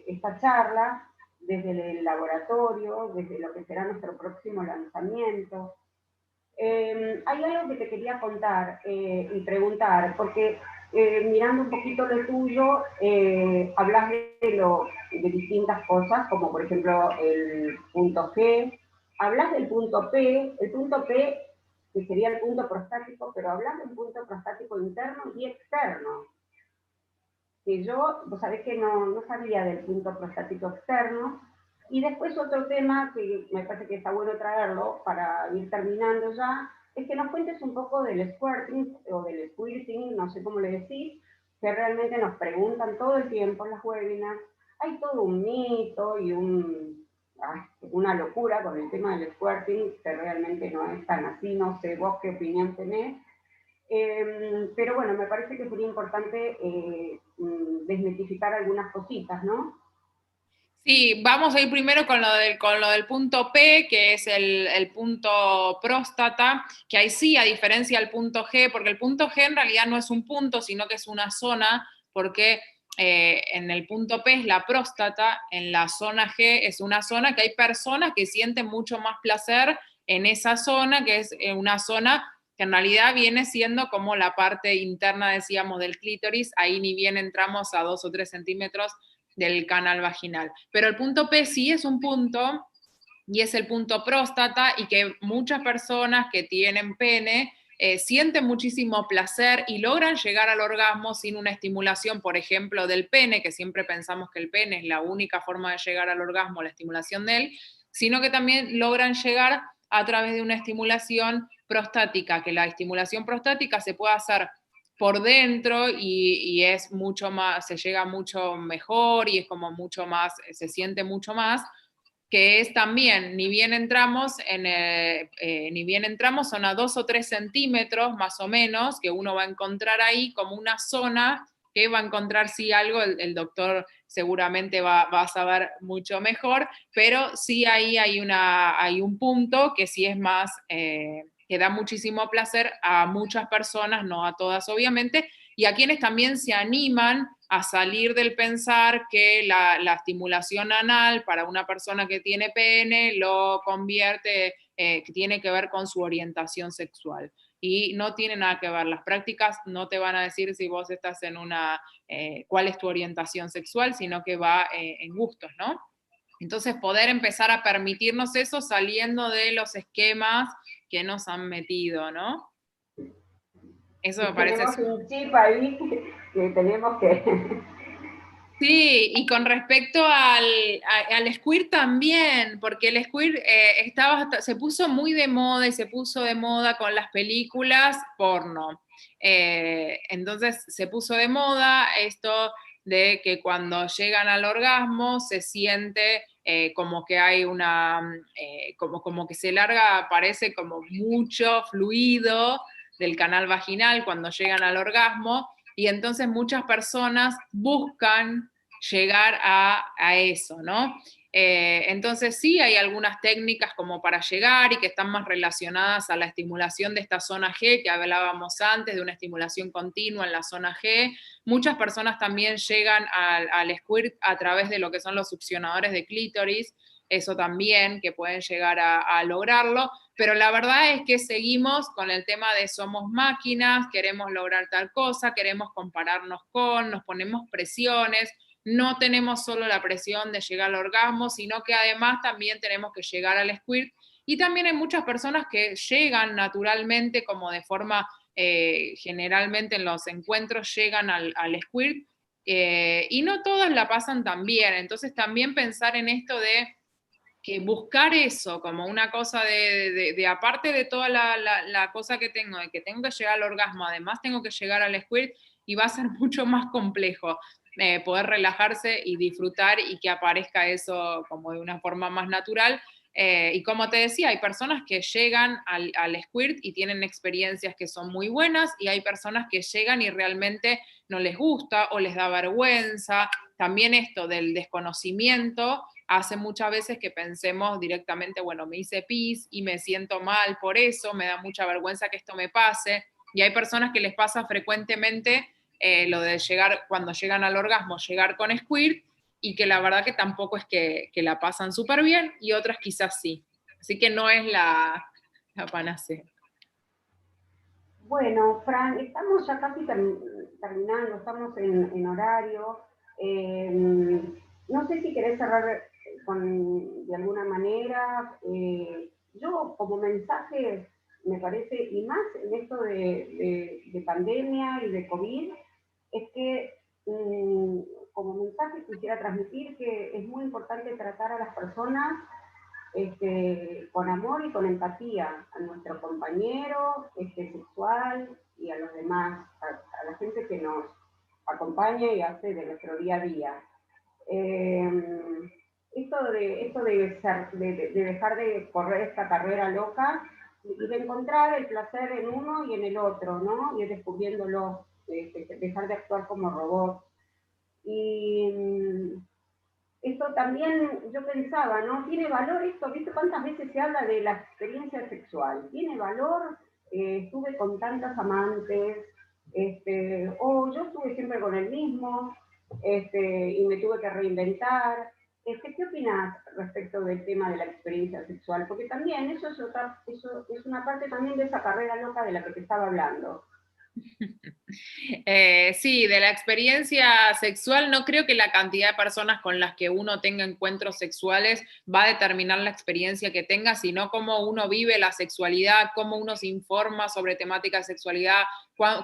esta charla, desde el laboratorio, desde lo que será nuestro próximo lanzamiento. Hay algo que te quería contar y preguntar, porque mirando un poquito lo tuyo, hablas de distintas cosas, como por ejemplo el punto G, hablas del punto P, el punto P que sería el punto prostático, pero hablas de un punto prostático interno y externo. Que yo, vos sabés que no sabía del punto prostático externo. Y después otro tema que me parece que está bueno traerlo para ir terminando ya, es que nos cuentes un poco del squirting o del squirting, no sé cómo le decís, que realmente nos preguntan todo el tiempo en las webinars. Hay todo un mito y una locura con el tema del squirting, que realmente no es tan así, no sé vos qué opinión tenés. Pero bueno, me parece que sería importante desmitificar algunas cositas, ¿no? Sí, vamos a ir primero con lo del punto P, que es el punto próstata, que ahí sí, a diferencia del punto G, porque el punto G en realidad no es un punto, sino que es una zona, porque en el punto P es la próstata, en la zona G es una zona que hay personas que sienten mucho más placer en esa zona, que es una zona que en realidad viene siendo como la parte interna, decíamos, del clítoris, ahí ni bien entramos a 2 o 3 centímetros del canal vaginal. Pero el punto P sí es un punto, y es el punto próstata, y que muchas personas que tienen pene sienten muchísimo placer y logran llegar al orgasmo sin una estimulación, por ejemplo, del pene, que siempre pensamos que el pene es la única forma de llegar al orgasmo, la estimulación de él, sino que también logran llegar a través de una estimulación prostática, que la estimulación prostática se puede hacer por dentro y es mucho más, se llega mucho mejor y es como mucho más, se siente mucho más, que es también, ni bien entramos, ni bien entramos, son a 2 o 3 centímetros más o menos, que uno va a encontrar ahí como una zona que va a encontrar sí algo, el doctor seguramente va a saber mucho mejor, pero sí ahí hay un punto que sí es más, que da muchísimo placer a muchas personas, no a todas obviamente, y a quienes también se animan a salir del pensar que la estimulación anal para una persona que tiene pene lo convierte, que tiene que ver con su orientación sexual. Y no tiene nada que ver, las prácticas no te van a decir si vos estás en cuál es tu orientación sexual, sino que va en gustos, ¿no? Entonces poder empezar a permitirnos eso saliendo de los esquemas que nos han metido, ¿no? Eso me parece. Tenemos un chip ahí que tenemos que... Sí, y con respecto al squirt también, porque el squirt se puso muy de moda y se puso de moda con las películas porno. Entonces se puso de moda esto de que cuando llegan al orgasmo se siente como que hay como que se larga, parece como mucho fluido del canal vaginal cuando llegan al orgasmo, y entonces muchas personas buscan llegar a eso, ¿no? Entonces sí hay algunas técnicas como para llegar y que están más relacionadas a la estimulación de esta zona G que hablábamos antes, de una estimulación continua en la zona G. Muchas personas también llegan al squirt a través de lo que son los succionadores de clítoris, eso también, que pueden llegar a lograrlo, pero la verdad es que seguimos con el tema de somos máquinas, queremos lograr tal cosa, queremos compararnos con, nos ponemos presiones, no tenemos solo la presión de llegar al orgasmo, sino que además también tenemos que llegar al squirt. Y también hay muchas personas que llegan naturalmente, como de forma, generalmente en los encuentros llegan al squirt, y no todas la pasan tan bien. Entonces también pensar en esto de que buscar eso como una cosa de aparte de toda la cosa que tengo, de que tengo que llegar al orgasmo, además tengo que llegar al squirt, y va a ser mucho más complejo poder relajarse y disfrutar y que aparezca eso como de una forma más natural. Y como te decía, hay personas que llegan al squirt y tienen experiencias que son muy buenas, y hay personas que llegan y realmente no les gusta o les da vergüenza. También esto del desconocimiento hace muchas veces que pensemos directamente, bueno, me hice pis y me siento mal por eso, me da mucha vergüenza que esto me pase. Y hay personas que les pasa frecuentemente lo de llegar, cuando llegan al orgasmo, llegar con squirt, y que la verdad que tampoco es que la pasan súper bien, y otras quizás sí. Así que no es la panacea. Bueno, Fran, estamos ya casi terminando, estamos en horario. No sé si querés cerrar de alguna manera. Yo como mensaje, me parece, y más en esto de pandemia y de COVID, es que como mensaje quisiera transmitir que es muy importante tratar a las personas con amor y con empatía, a nuestro compañero sexual y a los demás, a la gente que nos acompaña y hace de nuestro día a día. esto de dejar de correr esta carrera loca y de encontrar el placer en uno y en el otro, ¿no? Y descubriéndolo, dejar de actuar como robot. Y esto también, yo pensaba, ¿no? ¿Tiene valor esto? ¿Viste cuántas veces se habla de la experiencia sexual? ¿Tiene valor? Estuve con tantas amantes, o yo estuve siempre con el mismo, y me tuve que reinventar. ¿Qué opinas respecto del tema de la experiencia sexual? Porque también eso es una parte también de esa carrera loca de la que te estaba hablando. Sí, de la experiencia sexual, no creo que la cantidad de personas con las que uno tenga encuentros sexuales va a determinar la experiencia que tenga, sino cómo uno vive la sexualidad, cómo uno se informa sobre temática de sexualidad,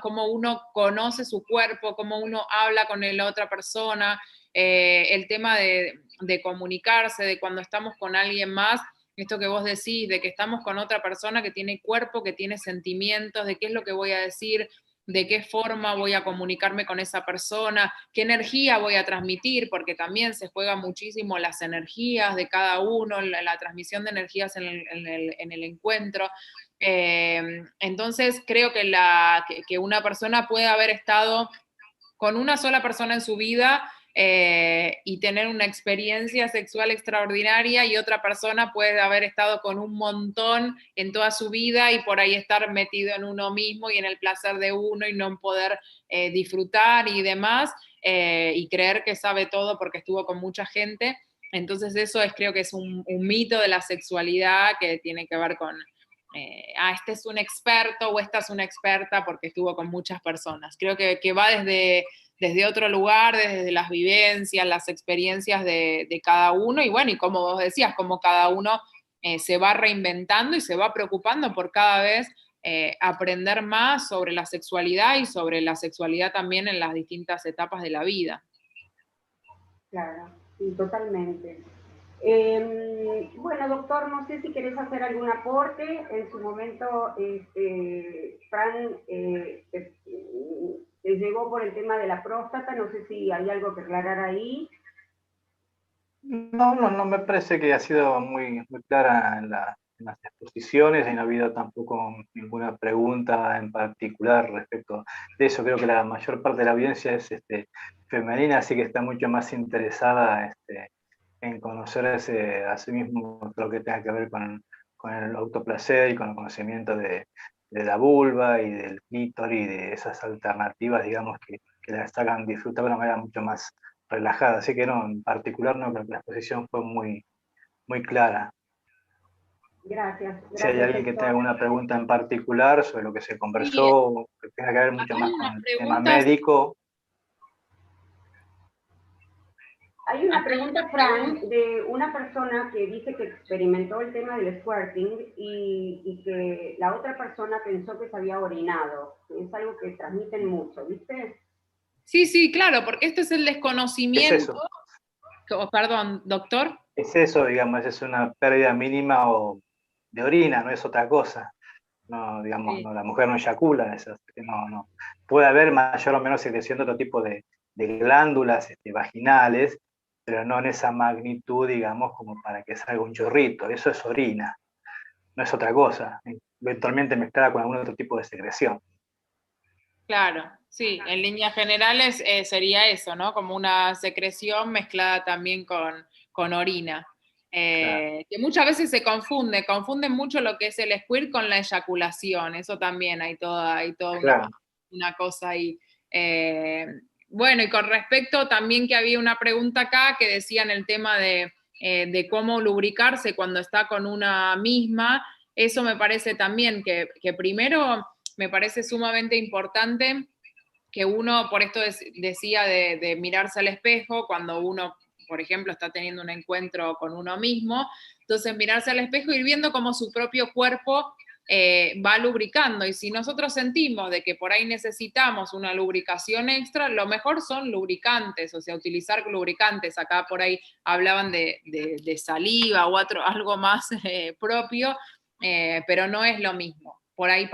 cómo uno conoce su cuerpo, cómo uno habla con la otra persona, el tema de comunicarse, de cuando estamos con alguien más. Esto que vos decís, de que estamos con otra persona que tiene cuerpo, que tiene sentimientos, de qué es lo que voy a decir, de qué forma voy a comunicarme con esa persona, qué energía voy a transmitir, porque también se juega muchísimo las energías de cada uno, la transmisión de energías en el encuentro. Entonces creo que una persona puede haber estado con una sola persona en su vida y tener una experiencia sexual extraordinaria, y otra persona puede haber estado con un montón en toda su vida y por ahí estar metido en uno mismo y en el placer de uno y no poder disfrutar y demás, y creer que sabe todo porque estuvo con mucha gente. Entonces eso creo que es un mito de la sexualidad que tiene que ver con, este es un experto o esta es una experta porque estuvo con muchas personas. Creo que va desde otro lugar, desde las vivencias, las experiencias de cada uno, y bueno, y como vos decías, como cada uno se va reinventando y se va preocupando por cada vez aprender más sobre la sexualidad y sobre la sexualidad también en las distintas etapas de la vida. Claro, sí, totalmente. Bueno, doctor, no sé si querés hacer algún aporte. En su momento, Fran te llegó por el tema de la próstata, no sé si hay algo que aclarar ahí. No me parece que ha sido muy clara en las exposiciones, y no ha habido tampoco ninguna pregunta en particular respecto de eso. Creo que la mayor parte de la audiencia es femenina, así que está mucho más interesada en conocerse a sí mismo lo que tenga que ver con el autoplacer y con el conocimiento de la vulva y del clítoris y de esas alternativas, digamos, que las hagan disfrutar de una manera mucho más relajada. Así que no, en particular no creo que la exposición fue muy clara. Gracias. Si hay alguien que tenga alguna pregunta en particular sobre lo que se conversó, que tenga que ver mucho más con el tema médico. Hay una pregunta, Fran, de una persona que dice que experimentó el tema del squirting y que la otra persona pensó que se había orinado. Es algo que transmiten mucho, ¿viste? Sí, claro, porque esto es el desconocimiento. Es eso. Oh, perdón, doctor. Es eso, digamos, es una pérdida mínima de orina, no es otra cosa. No, digamos, sí. No, la mujer no eyacula, no. Puede haber mayor o menor secreción de otro tipo de glándulas vaginales, pero no en esa magnitud, digamos, como para que salga un chorrito. Eso es orina, no es otra cosa. Eventualmente mezclada con algún otro tipo de secreción. Claro, sí, en líneas generales sería eso, ¿no? Como una secreción mezclada también con orina. Claro. Que muchas veces se confunden mucho lo que es el squirt con la eyaculación. Eso también hay toda claro. una cosa ahí. Bueno, y con respecto también que había una pregunta acá que decían el tema de cómo lubricarse cuando está con una misma. Eso me parece también que primero me parece sumamente importante que uno, por esto decía de mirarse al espejo cuando uno, por ejemplo, está teniendo un encuentro con uno mismo, entonces mirarse al espejo y ir viendo cómo su propio cuerpo va lubricando. Y si nosotros sentimos de que por ahí necesitamos una lubricación extra, lo mejor son lubricantes, o sea, utilizar lubricantes. Acá por ahí hablaban de saliva o algo más propio, pero no es lo mismo. por ahí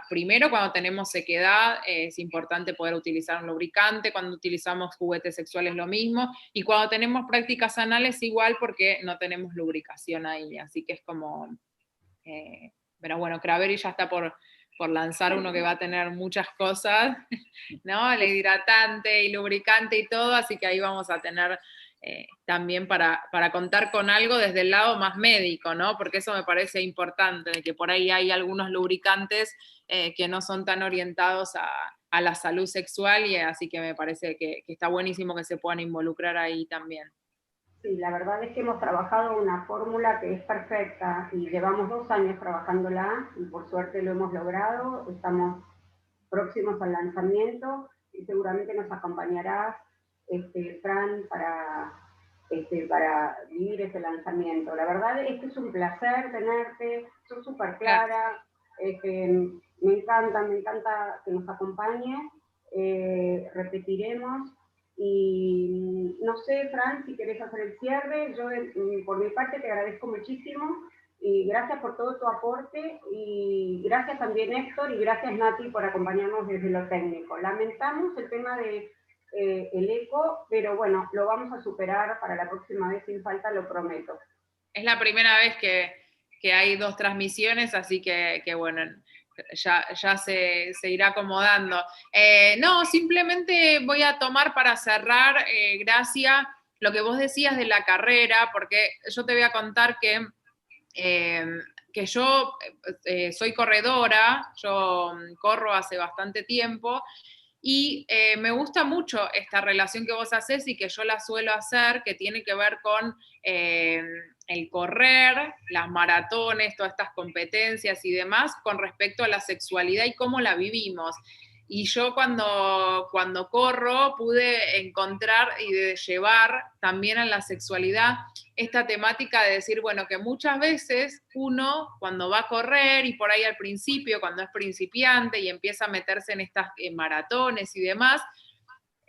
primero cuando tenemos sequedad es importante poder utilizar un lubricante, cuando utilizamos juguetes sexuales lo mismo, y cuando tenemos prácticas anales igual porque no tenemos lubricación ahí, así que es como, pero bueno, Craveri ya está por lanzar uno que va a tener muchas cosas, ¿no? El hidratante y lubricante y todo, así que ahí vamos a tener también para contar con algo desde el lado más médico, ¿no? Porque eso me parece importante, de que por ahí hay algunos lubricantes que no son tan orientados a la salud sexual, y así que me parece que está buenísimo que se puedan involucrar ahí también. Sí, la verdad es que hemos trabajado una fórmula que es perfecta y llevamos 2 años trabajándola y por suerte lo hemos logrado, estamos próximos al lanzamiento y seguramente nos acompañarás, Fran, para vivir ese lanzamiento. La verdad es que es un placer tenerte, sos súper clara, me encanta que nos acompañes, repetiremos. Y no sé, Fran, si querés hacer el cierre, yo por mi parte te agradezco muchísimo y gracias por todo tu aporte y gracias también Héctor y gracias Nati por acompañarnos desde lo técnico. Lamentamos el tema de el eco, pero bueno, lo vamos a superar para la próxima vez sin falta, lo prometo. Es la primera vez que hay 2 transmisiones, así que bueno, ya se irá acomodando. No, simplemente voy a tomar para cerrar, Gracia, lo que vos decías de la carrera, porque yo te voy a contar que yo soy corredora, yo corro hace bastante tiempo, y me gusta mucho esta relación que vos haces y que yo la suelo hacer, que tiene que ver con el correr, las maratones, todas estas competencias y demás, con respecto a la sexualidad y cómo la vivimos. Y yo cuando corro pude encontrar y de llevar también a la sexualidad esta temática de decir, bueno, que muchas veces uno cuando va a correr y por ahí al principio, cuando es principiante y empieza a meterse en estas maratones y demás,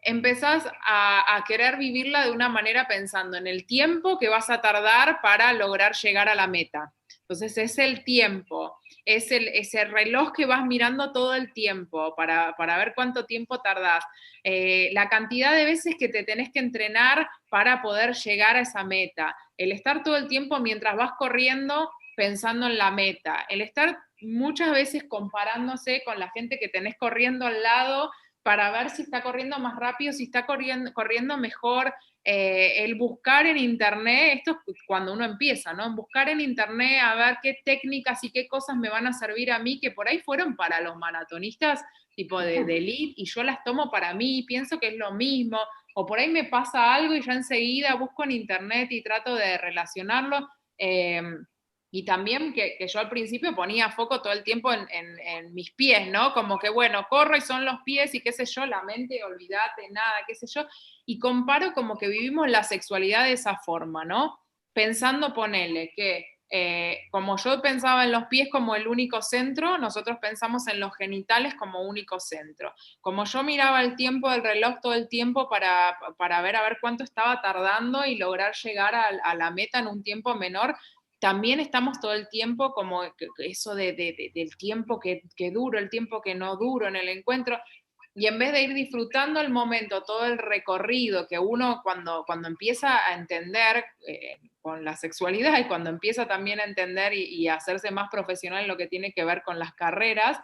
empezás a querer vivirla de una manera pensando en el tiempo que vas a tardar para lograr llegar a la meta. Entonces es el tiempo, es ese reloj que vas mirando todo el tiempo para ver cuánto tiempo tardás, la cantidad de veces que te tenés que entrenar para poder llegar a esa meta, el estar todo el tiempo mientras vas corriendo pensando en la meta, el estar muchas veces comparándose con la gente que tenés corriendo al lado para ver si está corriendo más rápido, si está corriendo mejor, el buscar en internet, esto es cuando uno empieza, ¿no? Buscar en internet a ver qué técnicas y qué cosas me van a servir a mí, que por ahí fueron para los maratonistas tipo de elite, y yo las tomo para mí, pienso que es lo mismo, o por ahí me pasa algo y ya enseguida busco en internet y trato de relacionarlo. Y también que yo al principio ponía foco todo el tiempo en mis pies, ¿no? Como que, bueno, corro y son los pies y qué sé yo, la mente, olvídate, nada, qué sé yo. Y comparo como que vivimos la sexualidad de esa forma, ¿no? Pensando, ponele, que como yo pensaba en los pies como el único centro, nosotros pensamos en los genitales como único centro. Como yo miraba el tiempo del reloj todo el tiempo para ver a ver cuánto estaba tardando y lograr llegar a la meta en un tiempo menor, también estamos todo el tiempo como eso del tiempo que duro, el tiempo que no duro en el encuentro, y en vez de ir disfrutando el momento, todo el recorrido que uno cuando empieza a entender con la sexualidad y cuando empieza también a entender y a hacerse más profesional en lo que tiene que ver con las carreras,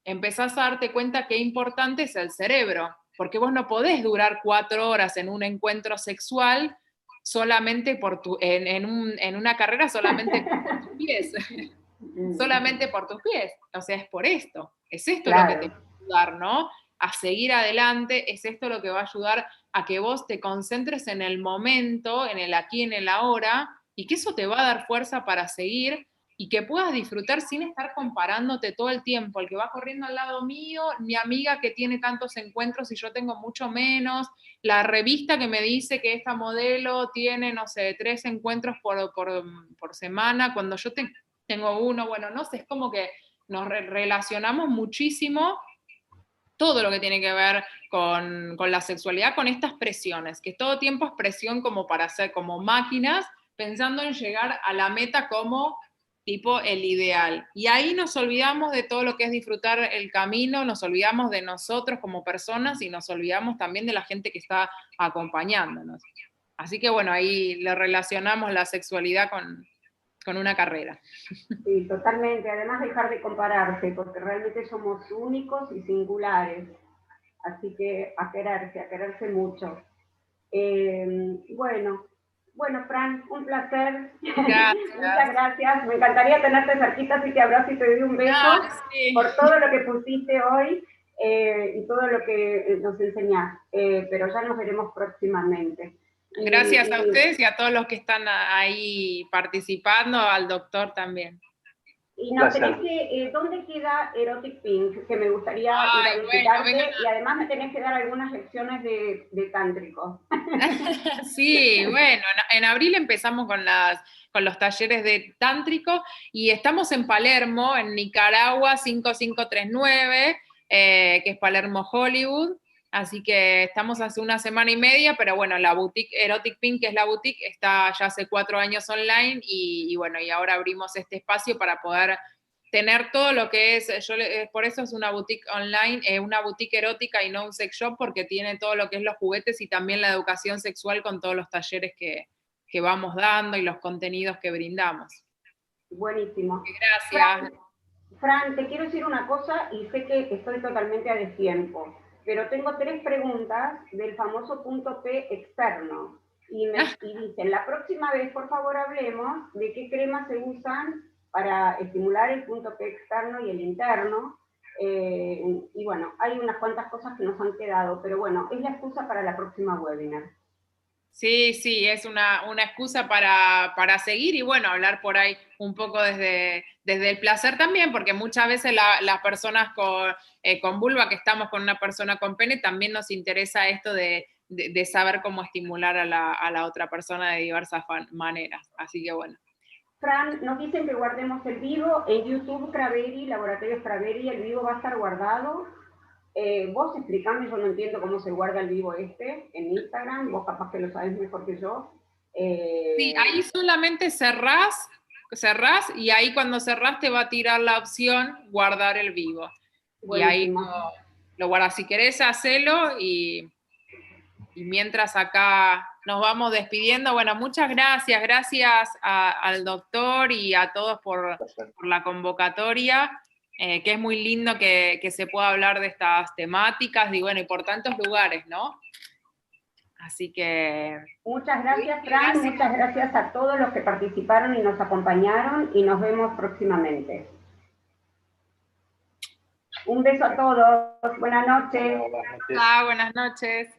empezás a darte cuenta qué importante es el cerebro, porque vos no podés durar 4 horas en un encuentro sexual solamente en una carrera solamente por tus pies, solamente por tus pies, o sea, es por esto, es esto claro. Lo que te va a ayudar, ¿no? A seguir adelante, es esto lo que va a ayudar a que vos te concentres en el momento, en el aquí, en el ahora, y que eso te va a dar fuerza para seguir y que puedas disfrutar sin estar comparándote todo el tiempo, el que va corriendo al lado mío, mi amiga que tiene tantos encuentros y yo tengo mucho menos, la revista que me dice que esta modelo tiene, no sé, 3 encuentros por semana, cuando yo tengo uno, bueno, no sé, es como que nos relacionamos muchísimo todo lo que tiene que ver con la sexualidad, con estas presiones, que todo tiempo es presión como para ser como máquinas, pensando en llegar a la meta como tipo el ideal. Y ahí nos olvidamos de todo lo que es disfrutar el camino, nos olvidamos de nosotros como personas y nos olvidamos también de la gente que está acompañándonos. Así que bueno, ahí le relacionamos la sexualidad con una carrera. Sí, totalmente. Además, dejar de compararse, porque realmente somos únicos y singulares. Así que a quererse mucho. Bueno, Fran, un placer. Gracias. Muchas gracias. Me encantaría tenerte cerquita, así te abrazo y te doy un beso Sí. por todo lo que pusiste hoy y todo lo que nos enseñás. Pero ya nos veremos próximamente. Gracias a ustedes y a todos los que están ahí participando, al doctor también. Y nos tenés que, ¿dónde queda Erotic Pink? Que me gustaría ir a visitarte, bueno, y además me tenés que dar algunas lecciones de tántrico. Sí, bueno, en abril empezamos con los talleres de tántrico y estamos en Palermo, en Nicaragua 5539, que es Palermo Hollywood. Así que estamos hace una semana y media, pero bueno, la boutique Erotic Pink, que es la boutique, está ya hace 4 años online y bueno, y ahora abrimos este espacio para poder tener todo lo que es, por eso es una boutique online, una boutique erótica y no un sex shop, porque tiene todo lo que es los juguetes y también la educación sexual con todos los talleres que vamos dando y los contenidos que brindamos. Buenísimo. Gracias. Fran, te quiero decir una cosa y sé que estoy totalmente a destiempo, pero tengo 3 preguntas del famoso punto P externo. Y dicen, la próxima vez, por favor, hablemos de qué cremas se usan para estimular el punto P externo y el interno. Y bueno, hay unas cuantas cosas que nos han quedado, pero bueno, es la excusa para la próxima webinar. Sí, es una excusa para seguir y bueno, hablar por ahí un poco desde el placer también, porque muchas veces las personas con vulva, que estamos con una persona con pene, también nos interesa esto de saber cómo estimular a la otra persona de diversas maneras. Así que bueno. Fran, nos dicen que guardemos el vivo en YouTube, Craveri, Laboratorios Craveri, el vivo va a estar guardado. Vos explicame, yo no entiendo cómo se guarda el vivo en Instagram, vos capaz que lo sabés mejor que yo. Sí, ahí solamente cerrás y ahí cuando cerrás te va a tirar la opción guardar el vivo. Buenísimo. Y ahí lo guardas. Si querés, hacelo y mientras acá nos vamos despidiendo. Bueno, muchas gracias. Gracias al doctor y a todos por la convocatoria. Que es muy lindo que se pueda hablar de estas temáticas y bueno, y por tantos lugares, ¿no? Así que... Muchas gracias, Fran, muchas gracias a todos los que participaron y nos acompañaron y nos vemos próximamente. Un beso a todos, buenas noches. Buenas noches.